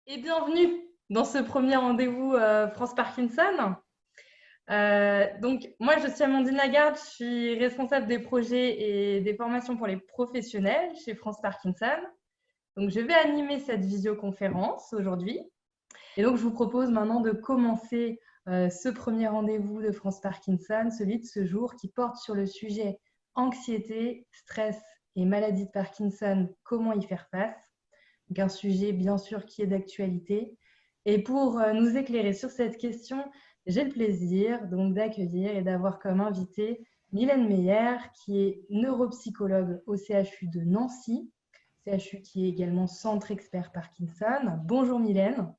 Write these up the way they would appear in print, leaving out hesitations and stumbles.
Et bienvenue dans ce premier rendez-vous France Parkinson. Moi, je suis Amandine Lagarde, je suis responsable des projets et des formations pour les professionnels chez France Parkinson. Donc, je vais animer cette visioconférence aujourd'hui. Et donc, je vous propose maintenant de commencer ce premier rendez-vous de France Parkinson, celui de ce jour qui porte sur le sujet anxiété, stress et maladie de Parkinson, comment y faire face. Donc, un sujet bien sûr qui est d'actualité. Et pour nous éclairer sur cette question, j'ai le plaisir donc d'accueillir et d'avoir comme invité Mylène Meyer, qui est neuropsychologue au CHU de Nancy, CHU qui est également centre expert Parkinson. Bonjour Mylène.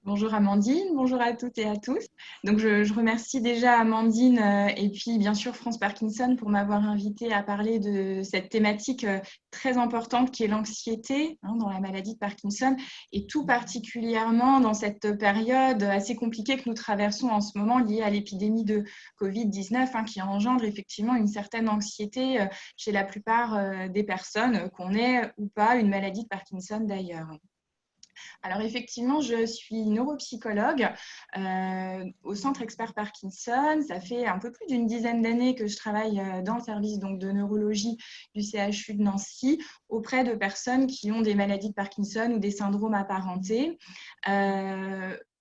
Bonjour Amandine, bonjour à toutes et à tous. Donc je remercie déjà Amandine et puis bien sûr France Parkinson pour m'avoir invitée à parler de cette thématique très importante qui est l'anxiété dans la maladie de Parkinson et tout particulièrement dans cette période assez compliquée que nous traversons en ce moment liée à l'épidémie de Covid-19 qui engendre effectivement une certaine anxiété chez la plupart des personnes, qu'on ait ou pas une maladie de Parkinson d'ailleurs. Alors effectivement, je suis neuropsychologue au Centre Expert Parkinson. Ça fait un peu plus d'une dizaine d'années que je travaille dans le service de neurologie du CHU de Nancy auprès de personnes qui ont des maladies de Parkinson ou des syndromes apparentés.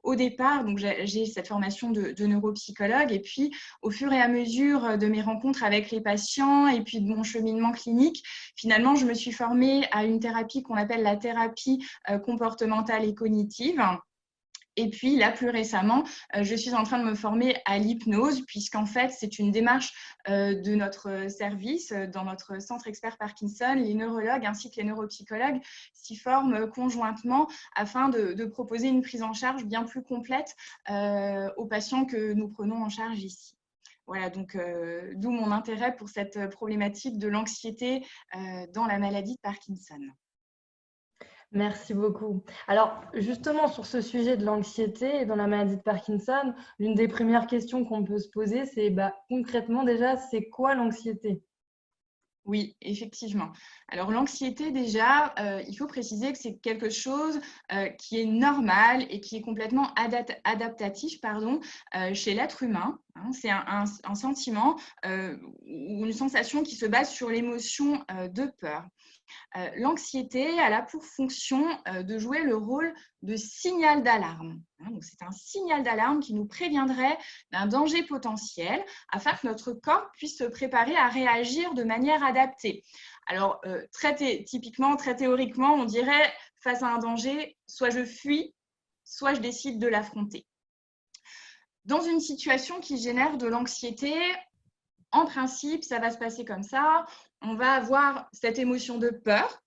Au départ, donc j'ai cette formation de neuropsychologue et puis au fur et à mesure de mes rencontres avec les patients et puis de mon cheminement clinique, finalement, je me suis formée à une thérapie qu'on appelle la thérapie comportementale et cognitive. Et puis là, plus récemment, je suis en train de me former à l'hypnose, puisqu'en fait, c'est une démarche de notre service, dans notre centre expert Parkinson. Les neurologues ainsi que les neuropsychologues s'y forment conjointement afin de proposer une prise en charge bien plus complète aux patients que nous prenons en charge ici. Voilà, donc d'où mon intérêt pour cette problématique de l'anxiété dans la maladie de Parkinson. Merci beaucoup. Alors, justement, sur ce sujet de l'anxiété et dans la maladie de Parkinson, l'une des premières questions qu'on peut se poser, c'est concrètement déjà, c'est quoi l'anxiété? Oui, effectivement. Alors l'anxiété, déjà, il faut préciser que c'est quelque chose qui est normal et qui est complètement adaptatif chez l'être humain. C'est un sentiment ou une sensation qui se base sur l'émotion de peur. L'anxiété, elle a pour fonction de jouer le rôle de signal d'alarme. Donc, c'est un signal d'alarme qui nous préviendrait d'un danger potentiel afin que notre corps puisse se préparer à réagir de manière adaptée. Alors, typiquement, très théoriquement, on dirait face à un danger, soit je fuis, soit je décide de l'affronter. Dans une situation qui génère de l'anxiété, en principe, ça va se passer comme ça. On va avoir cette émotion de peur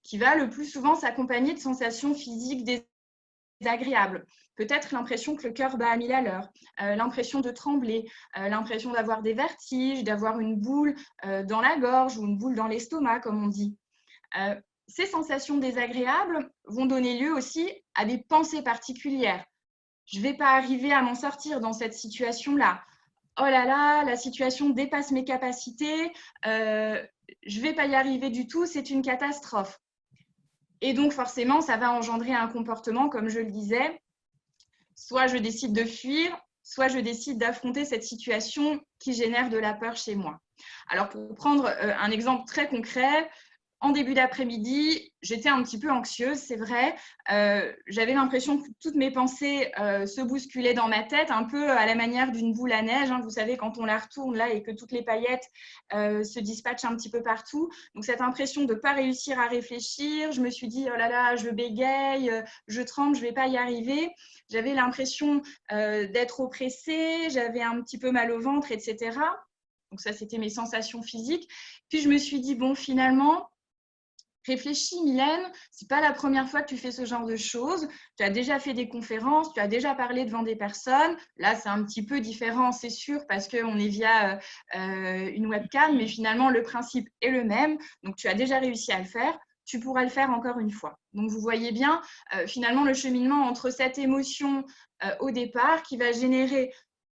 qui va le plus souvent s'accompagner de sensations physiques désagréables. Peut-être l'impression que le cœur bat à 1000 à l'heure, l'impression de trembler, l'impression d'avoir des vertiges, d'avoir une boule dans la gorge ou une boule dans l'estomac, comme on dit. Ces sensations désagréables vont donner lieu aussi à des pensées particulières. Je ne vais pas arriver à m'en sortir dans cette situation-là. Oh là là, la situation dépasse mes capacités, je ne vais pas y arriver du tout, c'est une catastrophe. Et donc, forcément, ça va engendrer un comportement, comme je le disais, soit je décide de fuir, soit je décide d'affronter cette situation qui génère de la peur chez moi. Alors, pour prendre un exemple très concret, en début d'après-midi, j'étais un petit peu anxieuse, c'est vrai. J'avais l'impression que toutes mes pensées se bousculaient dans ma tête, un peu à la manière d'une boule à neige. Vous savez, quand on la retourne là et que toutes les paillettes se dispatchent un petit peu partout. Donc, cette impression de ne pas réussir à réfléchir, je me suis dit, oh là là, je bégaye, je tremble, je ne vais pas y arriver. J'avais l'impression d'être oppressée, j'avais un petit peu mal au ventre, etc. Donc, ça, c'était mes sensations physiques. Puis, je me suis dit, bon, finalement, réfléchis, Mylène, c'est pas la première fois que tu fais ce genre de choses. Tu as déjà fait des conférences, tu as déjà parlé devant des personnes. Là, c'est un petit peu différent, c'est sûr, parce qu'on est via une webcam, mais finalement, le principe est le même. Donc, tu as déjà réussi à le faire. Tu pourras le faire encore une fois. Donc, vous voyez bien, finalement, le cheminement entre cette émotion au départ qui va générer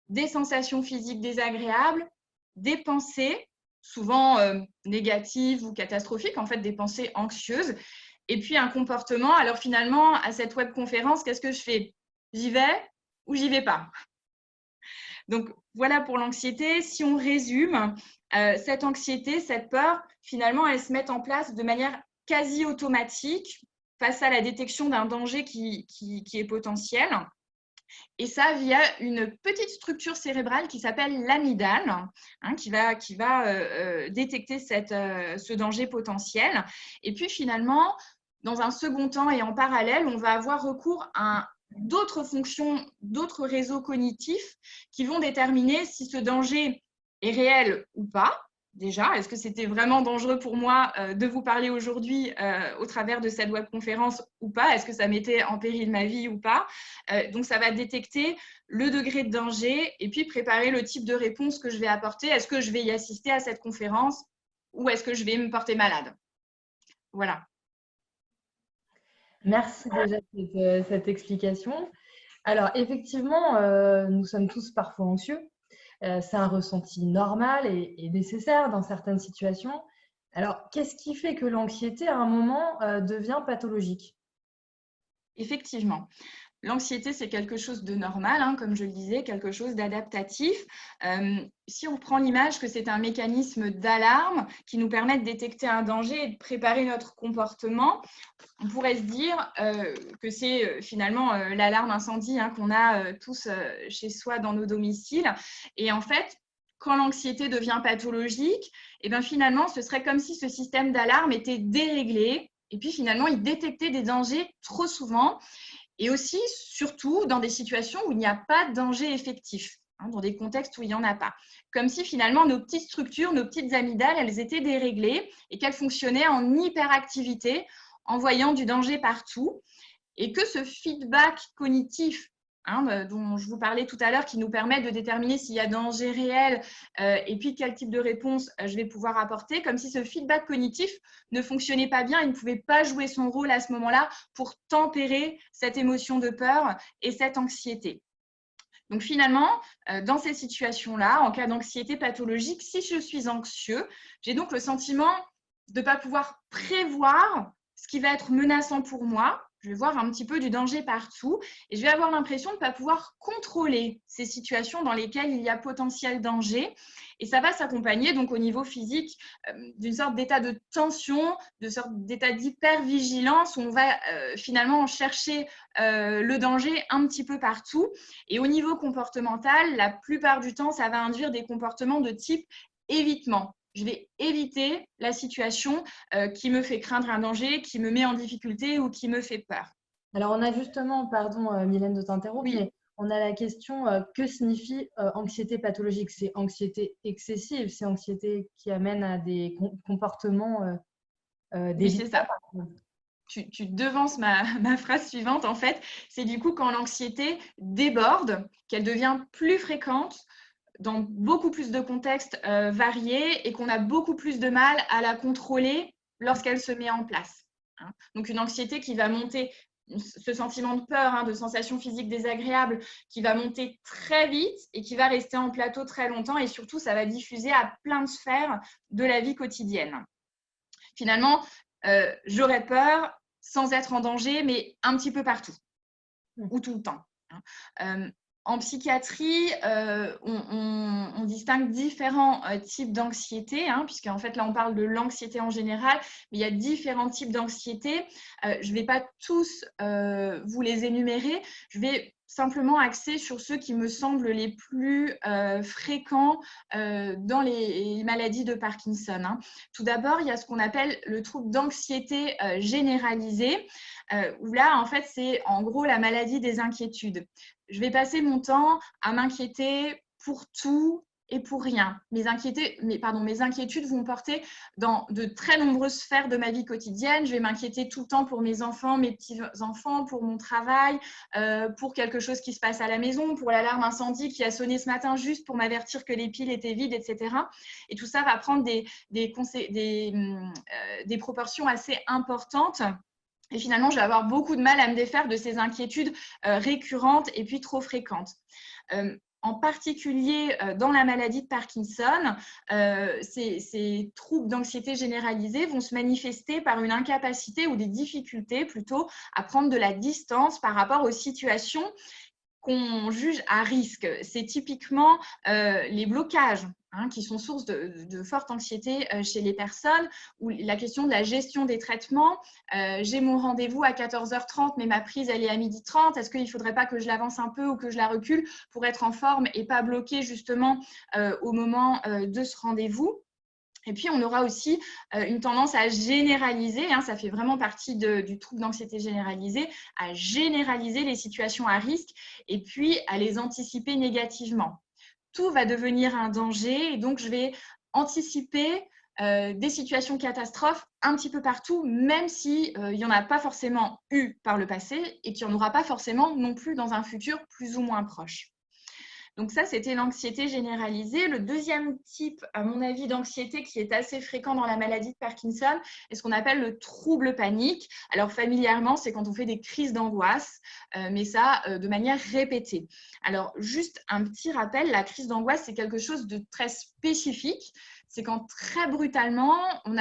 des sensations physiques désagréables, des pensées souvent négatives ou catastrophiques, en fait des pensées anxieuses, Et puis un comportement. Alors finalement, à cette webconférence, qu'est-ce que je fais? J'y vais ou j'y vais pas? Donc voilà pour l'anxiété. Si on résume, cette anxiété, cette peur, finalement, elles se mettent en place de manière quasi automatique face à la détection d'un danger qui est potentiel. Et ça via une petite structure cérébrale qui s'appelle l'amygdale, qui va détecter ce danger potentiel. Et puis finalement, dans un second temps et en parallèle, on va avoir recours à d'autres fonctions, d'autres réseaux cognitifs qui vont déterminer si ce danger est réel ou pas. Déjà, est-ce que c'était vraiment dangereux pour moi de vous parler aujourd'hui au travers de cette webconférence ou pas? Est-ce que ça mettait en péril ma vie ou pas? Donc, ça va détecter le degré de danger et puis préparer le type de réponse que je vais apporter. Est-ce que je vais y assister à cette conférence ou est-ce que je vais me porter malade? Voilà. Merci déjà de cette explication. Alors, effectivement, nous sommes tous parfois anxieux. C'est un ressenti normal et nécessaire dans certaines situations. Alors, qu'est-ce qui fait que l'anxiété, à un moment, devient pathologique? Effectivement. L'anxiété, c'est quelque chose de normal, comme je le disais, quelque chose d'adaptatif. Si on prend l'image que c'est un mécanisme d'alarme qui nous permet de détecter un danger et de préparer notre comportement, on pourrait se dire que c'est finalement l'alarme incendie qu'on a tous chez soi dans nos domiciles. Et en fait, quand l'anxiété devient pathologique, et bien finalement, ce serait comme si ce système d'alarme était déréglé. Et puis finalement, il détectait des dangers trop souvent. Et aussi, surtout, dans des situations où il n'y a pas de danger effectif, dans des contextes où il n'y en a pas. Comme si finalement nos petites structures, nos petites amygdales, elles étaient déréglées et qu'elles fonctionnaient en hyperactivité, en voyant du danger partout. Et que ce feedback cognitif dont je vous parlais tout à l'heure, qui nous permet de déterminer s'il y a danger réel et puis quel type de réponse je vais pouvoir apporter, comme si ce feedback cognitif ne fonctionnait pas bien, il ne pouvait pas jouer son rôle à ce moment-là pour tempérer cette émotion de peur et cette anxiété. Donc finalement, dans ces situations-là, en cas d'anxiété pathologique, si je suis anxieux, j'ai donc le sentiment de ne pas pouvoir prévoir ce qui va être menaçant pour moi. Je vais voir un petit peu du danger partout et je vais avoir l'impression de ne pas pouvoir contrôler ces situations dans lesquelles il y a potentiel danger. Et ça va s'accompagner donc au niveau physique d'une sorte d'état de tension, de sorte d'état d'hypervigilance où on va finalement chercher le danger un petit peu partout. Et au niveau comportemental, la plupart du temps, ça va induire des comportements de type évitement. Je vais éviter la situation qui me fait craindre un danger, qui me met en difficulté ou qui me fait peur. Alors, on a justement, pardon Mylène de t'interrompre, Oui. mais on a la question que signifie anxiété pathologique? C'est anxiété excessive, c'est anxiété qui amène à des comportements Oui, c'est ça. par exemple. Tu devances ma phrase suivante, en fait. C'est du coup quand l'anxiété déborde, qu'elle devient plus fréquente, dans beaucoup plus de contextes variés et qu'on a beaucoup plus de mal à la contrôler lorsqu'elle se met en place. Donc, une anxiété qui va monter, ce sentiment de peur, de sensation physique désagréable, qui va monter très vite et qui va rester en plateau très longtemps et surtout, ça va diffuser à plein de sphères de la vie quotidienne. Finalement, j'aurais peur sans être en danger, mais un petit peu partout ou tout le temps. En psychiatrie, on distingue différents types d'anxiété, puisqu'en fait, là, on parle de l'anxiété en général, mais il y a différents types d'anxiété. Je ne vais pas tous vous les énumérer. Je vais simplement axer sur ceux qui me semblent les plus fréquents dans les maladies de Parkinson. Tout d'abord, il y a ce qu'on appelle le trouble d'anxiété généralisée, où là, en fait, c'est en gros la maladie des inquiétudes. Je vais passer mon temps à m'inquiéter pour tout et pour rien. Mes inquiétudes vont porter dans de très nombreuses sphères de ma vie quotidienne. Je vais m'inquiéter tout le temps pour mes enfants, mes petits-enfants, pour mon travail, pour quelque chose qui se passe à la maison, pour l'alarme incendie qui a sonné ce matin juste pour m'avertir que les piles étaient vides, etc. Et tout ça va prendre des proportions assez importantes. Et finalement, je vais avoir beaucoup de mal à me défaire de ces inquiétudes récurrentes et puis trop fréquentes. en particulier dans la maladie de Parkinson, ces troubles d'anxiété généralisée vont se manifester par une incapacité ou des difficultés plutôt à prendre de la distance par rapport aux situations qu'on juge à risque. C'est typiquement les blocages qui sont source de forte anxiété chez les personnes, ou la question de la gestion des traitements. J'ai mon rendez-vous à 14h30, mais ma prise, elle est à 12h30. Est-ce qu'il ne faudrait pas que je l'avance un peu ou que je la recule pour être en forme et pas bloquer justement au moment de ce rendez-vous? Et puis, on aura aussi une tendance à généraliser, ça fait vraiment partie du trouble d'anxiété généralisée, à généraliser les situations à risque et puis à les anticiper négativement. Tout va devenir un danger et donc je vais anticiper des situations catastrophes un petit peu partout, même s'il n'y en a pas forcément eu par le passé et qu'il n'y en aura pas forcément non plus dans un futur plus ou moins proche. Donc ça, c'était l'anxiété généralisée. Le deuxième type, à mon avis, d'anxiété qui est assez fréquent dans la maladie de Parkinson est ce qu'on appelle le trouble panique. Alors familièrement, c'est quand on fait des crises d'angoisse, mais ça de manière répétée. Alors juste un petit rappel, la crise d'angoisse, c'est quelque chose de très spécifique. C'est quand très brutalement, on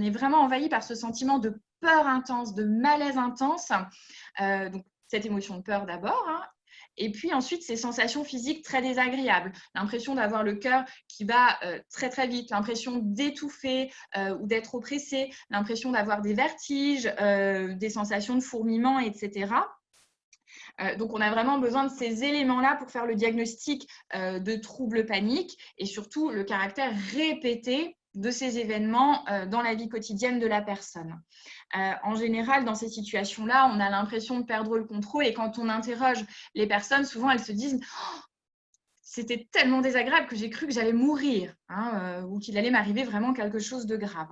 est vraiment envahi par ce sentiment de peur intense, de malaise intense. Donc cette émotion de peur d'abord, et puis ensuite, ces sensations physiques très désagréables, l'impression d'avoir le cœur qui bat très très vite, l'impression d'étouffer ou d'être oppressé, l'impression d'avoir des vertiges, des sensations de fourmillement, etc. Donc, on a vraiment besoin de ces éléments-là pour faire le diagnostic de troubles paniques et surtout le caractère répété de ces événements dans la vie quotidienne de la personne. En général, dans ces situations-là, on a l'impression de perdre le contrôle et quand on interroge les personnes, souvent elles se disent oh, c'était tellement désagréable que j'ai cru que j'allais mourir ou qu'il allait m'arriver vraiment quelque chose de grave.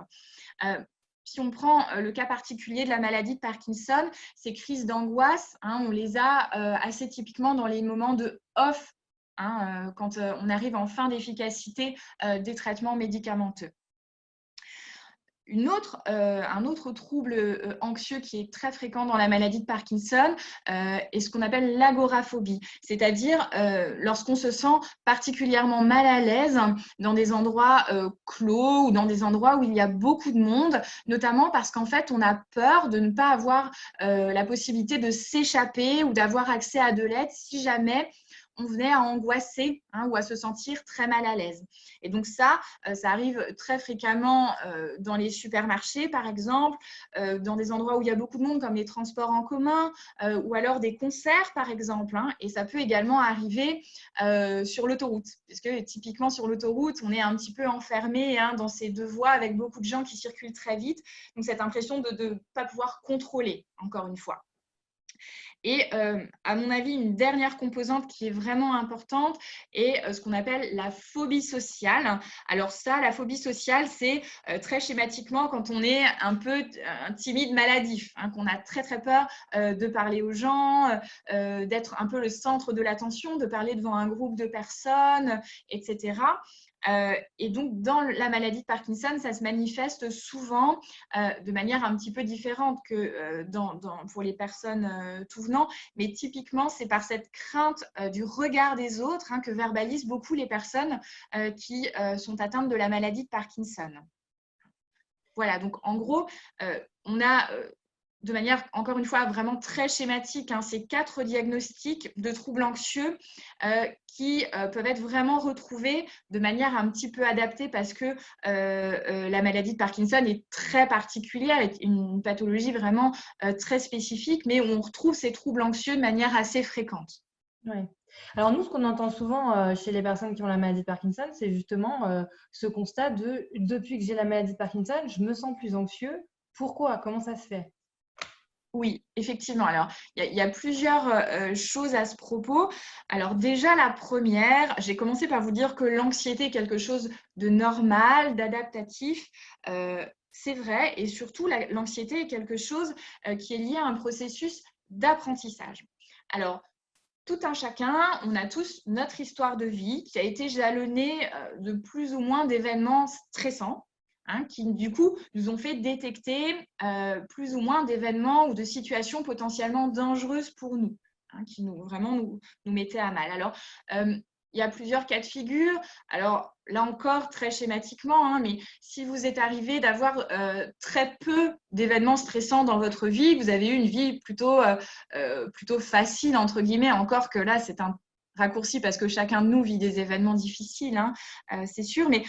Si on prend le cas particulier de la maladie de Parkinson, ces crises d'angoisse, on les a assez typiquement dans les moments de off, quand on arrive en fin d'efficacité des traitements médicamenteux. Un autre trouble anxieux qui est très fréquent dans la maladie de Parkinson est ce qu'on appelle l'agoraphobie, c'est-à-dire lorsqu'on se sent particulièrement mal à l'aise dans des endroits clos ou dans des endroits où il y a beaucoup de monde, notamment parce qu'en fait, on a peur de ne pas avoir la possibilité de s'échapper ou d'avoir accès à de l'aide si jamais on venait à angoisser ou à se sentir très mal à l'aise. Et donc ça arrive très fréquemment dans les supermarchés, par exemple, dans des endroits où il y a beaucoup de monde, comme les transports en commun, ou alors des concerts, par exemple. Et ça peut également arriver sur l'autoroute, puisque typiquement sur l'autoroute, on est un petit peu enfermé dans ces deux voies avec beaucoup de gens qui circulent très vite. Donc cette impression de ne pas pouvoir contrôler, encore une fois. Et à mon avis, une dernière composante qui est vraiment importante est ce qu'on appelle la phobie sociale. Alors ça, la phobie sociale, c'est très schématiquement quand on est un peu timide, maladif, qu'on a très très peur de parler aux gens, d'être un peu le centre de l'attention, de parler devant un groupe de personnes, etc. Et donc, dans la maladie de Parkinson, ça se manifeste souvent de manière un petit peu différente que pour les personnes tout venant, mais typiquement, c'est par cette crainte du regard des autres que verbalisent beaucoup les personnes qui sont atteintes de la maladie de Parkinson. Voilà, donc en gros, on a de manière, encore une fois, vraiment très schématique, ces 4 diagnostics de troubles anxieux qui peuvent être vraiment retrouvés de manière un petit peu adaptée parce que la maladie de Parkinson est très particulière, est une pathologie vraiment très spécifique, mais on retrouve ces troubles anxieux de manière assez fréquente. Ouais. Alors nous, ce qu'on entend souvent chez les personnes qui ont la maladie de Parkinson, c'est justement ce constat de « depuis que j'ai la maladie de Parkinson, je me sens plus anxieux ». Pourquoi? Comment ça se fait? Oui, effectivement. Alors, il y a plusieurs choses à ce propos. Alors déjà, la première, j'ai commencé par vous dire que l'anxiété est quelque chose de normal, d'adaptatif. C'est vrai, et surtout, l'anxiété est quelque chose qui est lié à un processus d'apprentissage. Alors, tout un chacun, on a tous notre histoire de vie qui a été jalonnée de plus ou moins d'événements stressants. Qui du coup nous ont fait détecter plus ou moins d'événements ou de situations potentiellement dangereuses pour nous, qui nous mettaient à mal. Alors, il y a plusieurs cas de figure. Alors, là encore, très schématiquement, hein, mais si vous êtes arrivé d'avoir très peu d'événements stressants dans votre vie, vous avez eu une vie plutôt facile, entre guillemets, encore que là, c'est un raccourci parce que chacun de nous vit des événements difficiles, hein, c'est sûr. Mais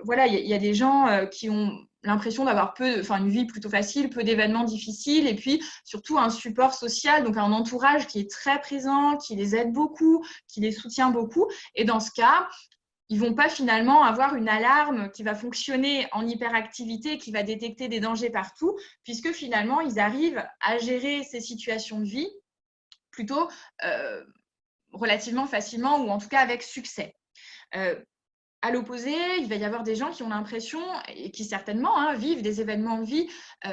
voilà, il y a des gens qui ont l'impression d'avoir une vie plutôt facile, peu d'événements difficiles, et puis surtout un support social, donc un entourage qui est très présent, qui les aide beaucoup, qui les soutient beaucoup. Et dans ce cas, ils ne vont pas finalement avoir une alarme qui va fonctionner en hyperactivité, qui va détecter des dangers partout, puisque finalement, ils arrivent à gérer ces situations de vie plutôt relativement facilement, ou en tout cas avec succès. À l'opposé, il va y avoir des gens qui ont l'impression, et qui certainement vivent des événements de vie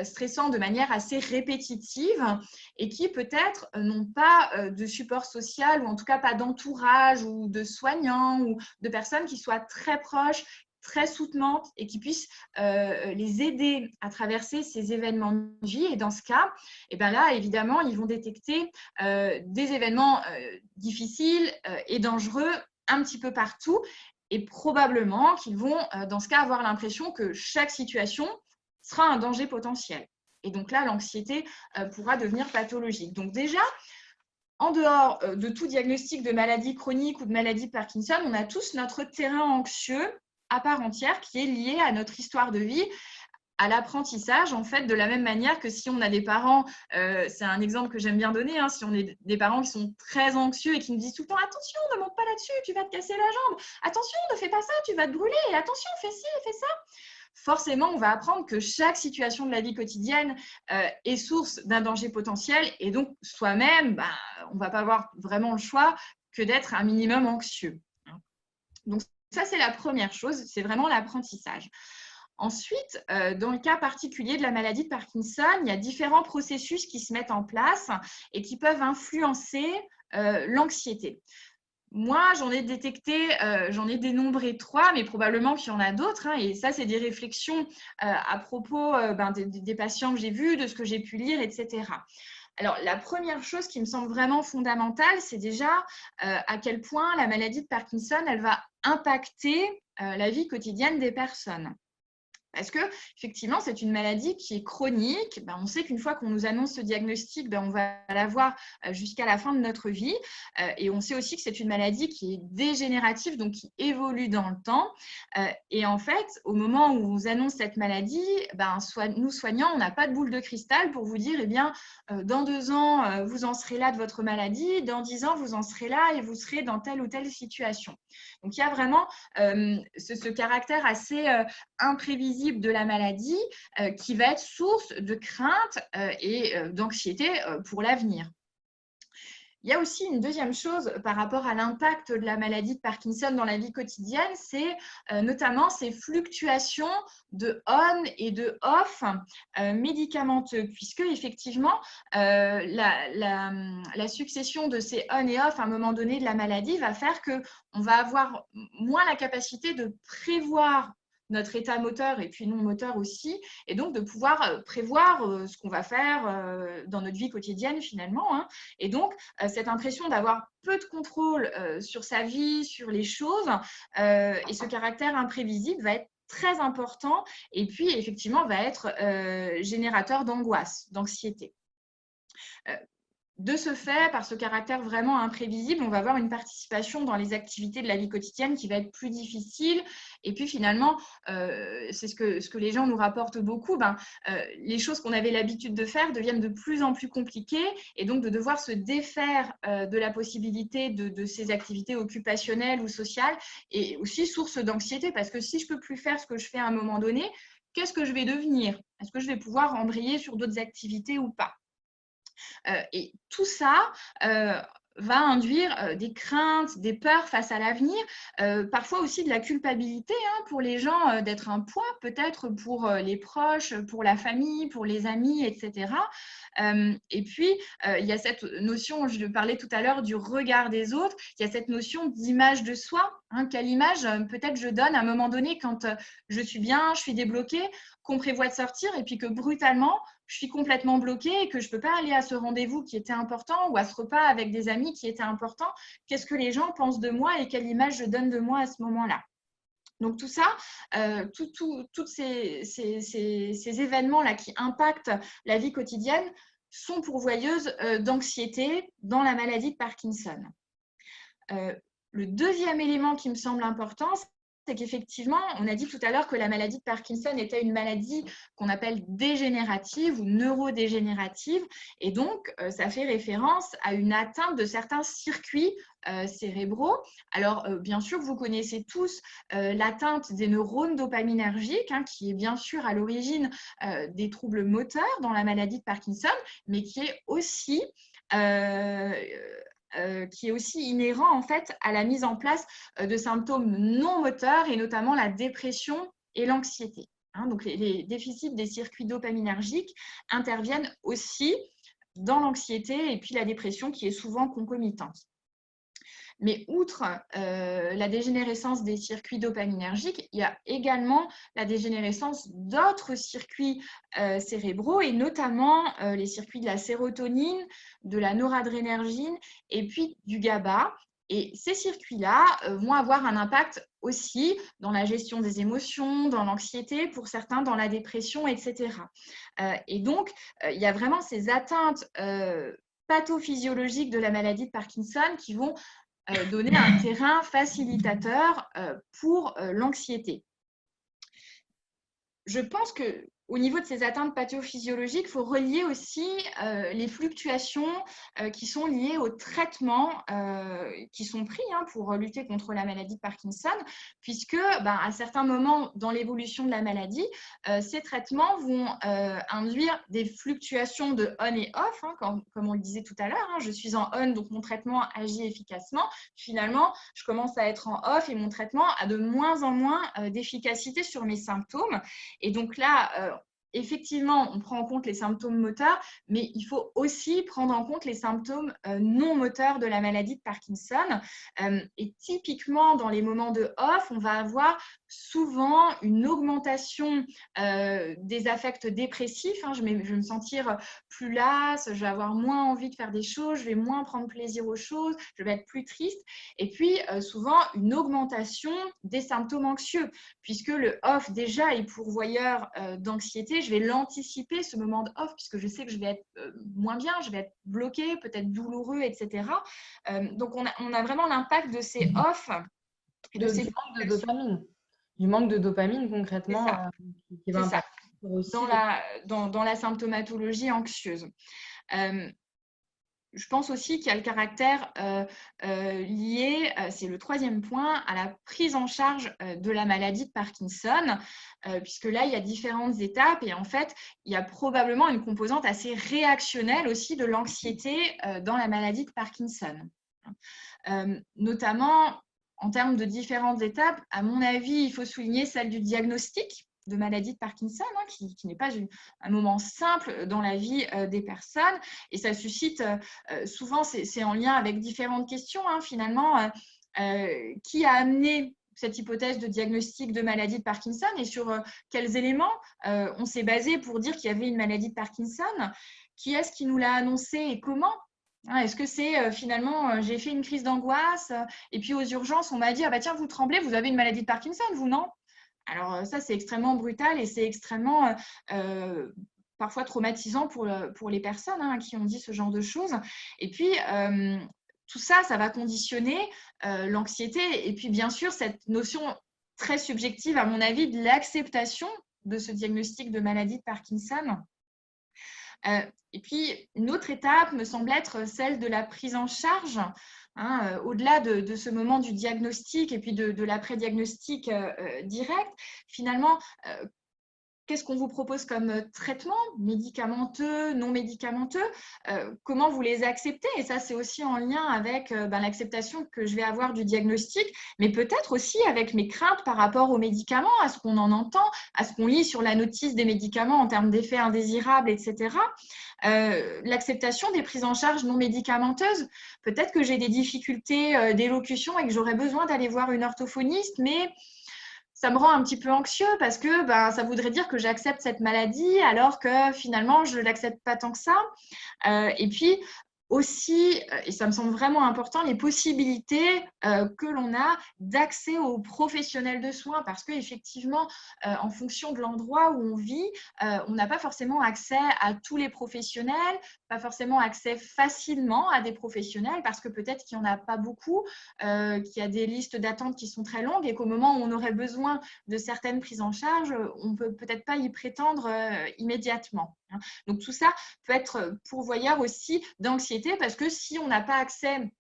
stressants de manière assez répétitive et qui peut-être n'ont pas de support social, ou en tout cas pas d'entourage ou de soignants ou de personnes qui soient très proches, très soutenantes et qui puissent les aider à traverser ces événements de vie. Et dans ce cas, là, évidemment, ils vont détecter des événements difficiles et dangereux un petit peu partout. Et probablement qu'ils vont, dans ce cas, avoir l'impression que chaque situation sera un danger potentiel. Et donc là, l'anxiété pourra devenir pathologique. Donc déjà, en dehors de tout diagnostic de maladie chronique ou de maladie de Parkinson, on a tous notre terrain anxieux à part entière qui est lié à notre histoire de vie, à l'apprentissage, en fait, de la même manière que si on a des parents, c'est un exemple que j'aime bien donner, hein, si on est des parents qui sont très anxieux et qui nous disent tout le temps « Attention, ne monte pas là-dessus, tu vas te casser la jambe. Attention, ne fais pas ça, tu vas te brûler. Attention, fais ci, fais ça. » Forcément, on va apprendre que chaque situation de la vie quotidienne est source d'un danger potentiel et donc soi-même, on ne va pas avoir vraiment le choix que d'être un minimum anxieux. Donc ça, c'est la première chose, c'est vraiment l'apprentissage. Ensuite, dans le cas particulier de la maladie de Parkinson, il y a différents processus qui se mettent en place et qui peuvent influencer l'anxiété. Moi, j'en ai détecté, j'en ai dénombré 3, mais probablement qu'il y en a d'autres. Et ça, c'est des réflexions à propos des patients que j'ai vus, de ce que j'ai pu lire, etc. Alors, la première chose qui me semble vraiment fondamentale, c'est déjà à quel point la maladie de Parkinson, elle va impacter la vie quotidienne des personnes. Parce que, effectivement, c'est une maladie qui est chronique. On sait qu'une fois qu'on nous annonce ce diagnostic, on va l'avoir jusqu'à la fin de notre vie. Et on sait aussi que c'est une maladie qui est dégénérative, donc qui évolue dans le temps. Et en fait, au moment où on vous annonce cette maladie, nous soignants, on n'a pas de boule de cristal pour vous dire, dans 2 ans, vous en serez là de votre maladie, dans 10 ans, vous en serez là et vous serez dans telle ou telle situation. Donc, il y a vraiment ce caractère assez imprévisible de la maladie qui va être source de crainte et d'anxiété pour l'avenir. Il y a aussi une deuxième chose par rapport à l'impact de la maladie de Parkinson dans la vie quotidienne, c'est notamment ces fluctuations de on et de off médicamenteux, puisque effectivement la succession de ces on et off à un moment donné de la maladie va faire qu'on va avoir moins la capacité de prévoir notre état moteur et puis non moteur aussi, et donc de pouvoir prévoir ce qu'on va faire dans notre vie quotidienne finalement. Et donc, cette impression d'avoir peu de contrôle sur sa vie, sur les choses, et ce caractère imprévisible va être très important et puis effectivement va être générateur d'angoisse, d'anxiété. De ce fait, par ce caractère vraiment imprévisible, on va avoir une participation dans les activités de la vie quotidienne qui va être plus difficile. Et puis finalement, c'est ce que les gens nous rapportent beaucoup, les choses qu'on avait l'habitude de faire deviennent de plus en plus compliquées. Et donc de devoir se défaire de la possibilité de ces activités occupationnelles ou sociales est aussi source d'anxiété. Parce que si je ne peux plus faire ce que je fais à un moment donné, qu'est-ce que je vais devenir? Est-ce que je vais pouvoir embrayer sur d'autres activités ou pas? Et tout ça va induire des craintes, des peurs face à l'avenir, parfois aussi de la culpabilité pour les gens d'être un poids, peut-être pour les proches, pour la famille, pour les amis, etc. Et puis, il y a cette notion, je parlais tout à l'heure du regard des autres, il y a cette notion d'image de soi. Quelle image peut-être je donne à un moment donné quand je suis bien, je suis débloquée, qu'on prévoit de sortir et puis que brutalement, je suis complètement bloquée et que je ne peux pas aller à ce rendez-vous qui était important ou à ce repas avec des amis qui était important. Qu'est-ce que les gens pensent de moi et quelle image je donne de moi à ce moment-là? Donc tout ça, tous ces événements-là qui impactent la vie quotidienne sont pourvoyeuses d'anxiété dans la maladie de Parkinson. Le deuxième élément qui me semble important, c'est qu'effectivement, on a dit tout à l'heure que la maladie de Parkinson était une maladie qu'on appelle dégénérative ou neurodégénérative. Et donc, ça fait référence à une atteinte de certains circuits cérébraux. Alors, bien sûr, vous connaissez tous l'atteinte des neurones dopaminergiques, qui est bien sûr à l'origine des troubles moteurs dans la maladie de Parkinson, mais qui est aussi inhérent en fait à la mise en place de symptômes non moteurs et notamment la dépression et l'anxiété. Donc les déficits des circuits dopaminergiques interviennent aussi dans l'anxiété et puis la dépression qui est souvent concomitante. Mais outre la dégénérescence des circuits dopaminergiques, il y a également la dégénérescence d'autres circuits cérébraux et notamment les circuits de la sérotonine, de la noradrénergine et puis du GABA. Et ces circuits-là vont avoir un impact aussi dans la gestion des émotions, dans l'anxiété, pour certains dans la dépression, etc. Et donc, il y a vraiment ces atteintes pathophysiologiques de la maladie de Parkinson qui vont donner un terrain facilitateur pour l'anxiété. Je pense qu'au niveau de ces atteintes pathophysiologiques, il faut relier aussi les fluctuations qui sont liées aux traitements qui sont pris pour lutter contre la maladie de Parkinson, puisque à certains moments dans l'évolution de la maladie, ces traitements vont induire des fluctuations de on et off, comme on le disait tout à l'heure. Je suis en on, donc mon traitement agit efficacement. Finalement, je commence à être en off et mon traitement a de moins en moins d'efficacité sur mes symptômes. Et donc là, effectivement, on prend en compte les symptômes moteurs, mais il faut aussi prendre en compte les symptômes non moteurs de la maladie de Parkinson. Et typiquement, dans les moments de off, on va avoir souvent une augmentation des affects dépressifs. Je vais me sentir plus lasse, je vais avoir moins envie de faire des choses, je vais moins prendre plaisir aux choses, je vais être plus triste. Et puis, souvent, une augmentation des symptômes anxieux, puisque le off déjà est pourvoyeur d'anxiété. Je vais l'anticiper, ce moment de off, puisque je sais que je vais être moins bien, je vais être bloquée, peut-être douloureux, etc. Donc, on a vraiment l'impact de ces off et de ces manque de dopamine. Du manque de dopamine, concrètement, qui va impacter aussi dans la symptomatologie anxieuse. Je pense aussi qu'il y a le caractère lié, c'est le troisième point, à la prise en charge de la maladie de Parkinson, puisque là, il y a différentes étapes et en fait, il y a probablement une composante assez réactionnelle aussi de l'anxiété dans la maladie de Parkinson. Notamment, en termes de différentes étapes, à mon avis, il faut souligner celle du diagnostic de maladie de Parkinson, qui n'est pas un moment simple dans la vie des personnes. Et ça suscite, souvent, c'est en lien avec différentes questions, finalement, qui a amené cette hypothèse de diagnostic de maladie de Parkinson et sur quels éléments on s'est basé pour dire qu'il y avait une maladie de Parkinson. Qui est-ce qui nous l'a annoncé et comment ? Est-ce que c'est finalement, j'ai fait une crise d'angoisse et puis aux urgences, on m'a dit, tiens, vous tremblez, vous avez une maladie de Parkinson, vous, non ? Alors ça, c'est extrêmement brutal et c'est extrêmement parfois traumatisant pour les personnes qui ont dit ce genre de choses. Et puis, tout ça, ça va conditionner l'anxiété et puis bien sûr cette notion très subjective, à mon avis, de l'acceptation de ce diagnostic de maladie de Parkinson. Et puis, une autre étape me semble être celle de la prise en charge, au-delà de ce moment du diagnostic et puis de l'après-diagnostic direct. Finalement, qu'est-ce qu'on vous propose comme traitement, médicamenteux, non médicamenteux, comment vous les acceptez? Et ça, c'est aussi en lien avec l'acceptation que je vais avoir du diagnostic, mais peut-être aussi avec mes craintes par rapport aux médicaments, à ce qu'on en entend, à ce qu'on lit sur la notice des médicaments en termes d'effets indésirables, etc. L'acceptation des prises en charge non médicamenteuses. Peut-être que j'ai des difficultés d'élocution et que j'aurais besoin d'aller voir une orthophoniste, mais ça me rend un petit peu anxieux parce que ça voudrait dire que j'accepte cette maladie alors que finalement, je ne l'accepte pas tant que ça. Et puis aussi, et ça me semble vraiment important, les possibilités que l'on a d'accès aux professionnels de soins parce qu'effectivement, en fonction de l'endroit où on vit, on n'a pas forcément accès à tous les professionnels, pas forcément accès facilement à des professionnels parce que peut-être qu'il n'y en a pas beaucoup, qu'il y a des listes d'attente qui sont très longues et qu'au moment où on aurait besoin de certaines prises en charge, on ne peut peut-être pas y prétendre immédiatement. Donc tout ça peut être pourvoyeur aussi d'anxiété parce que si on n'a pas accès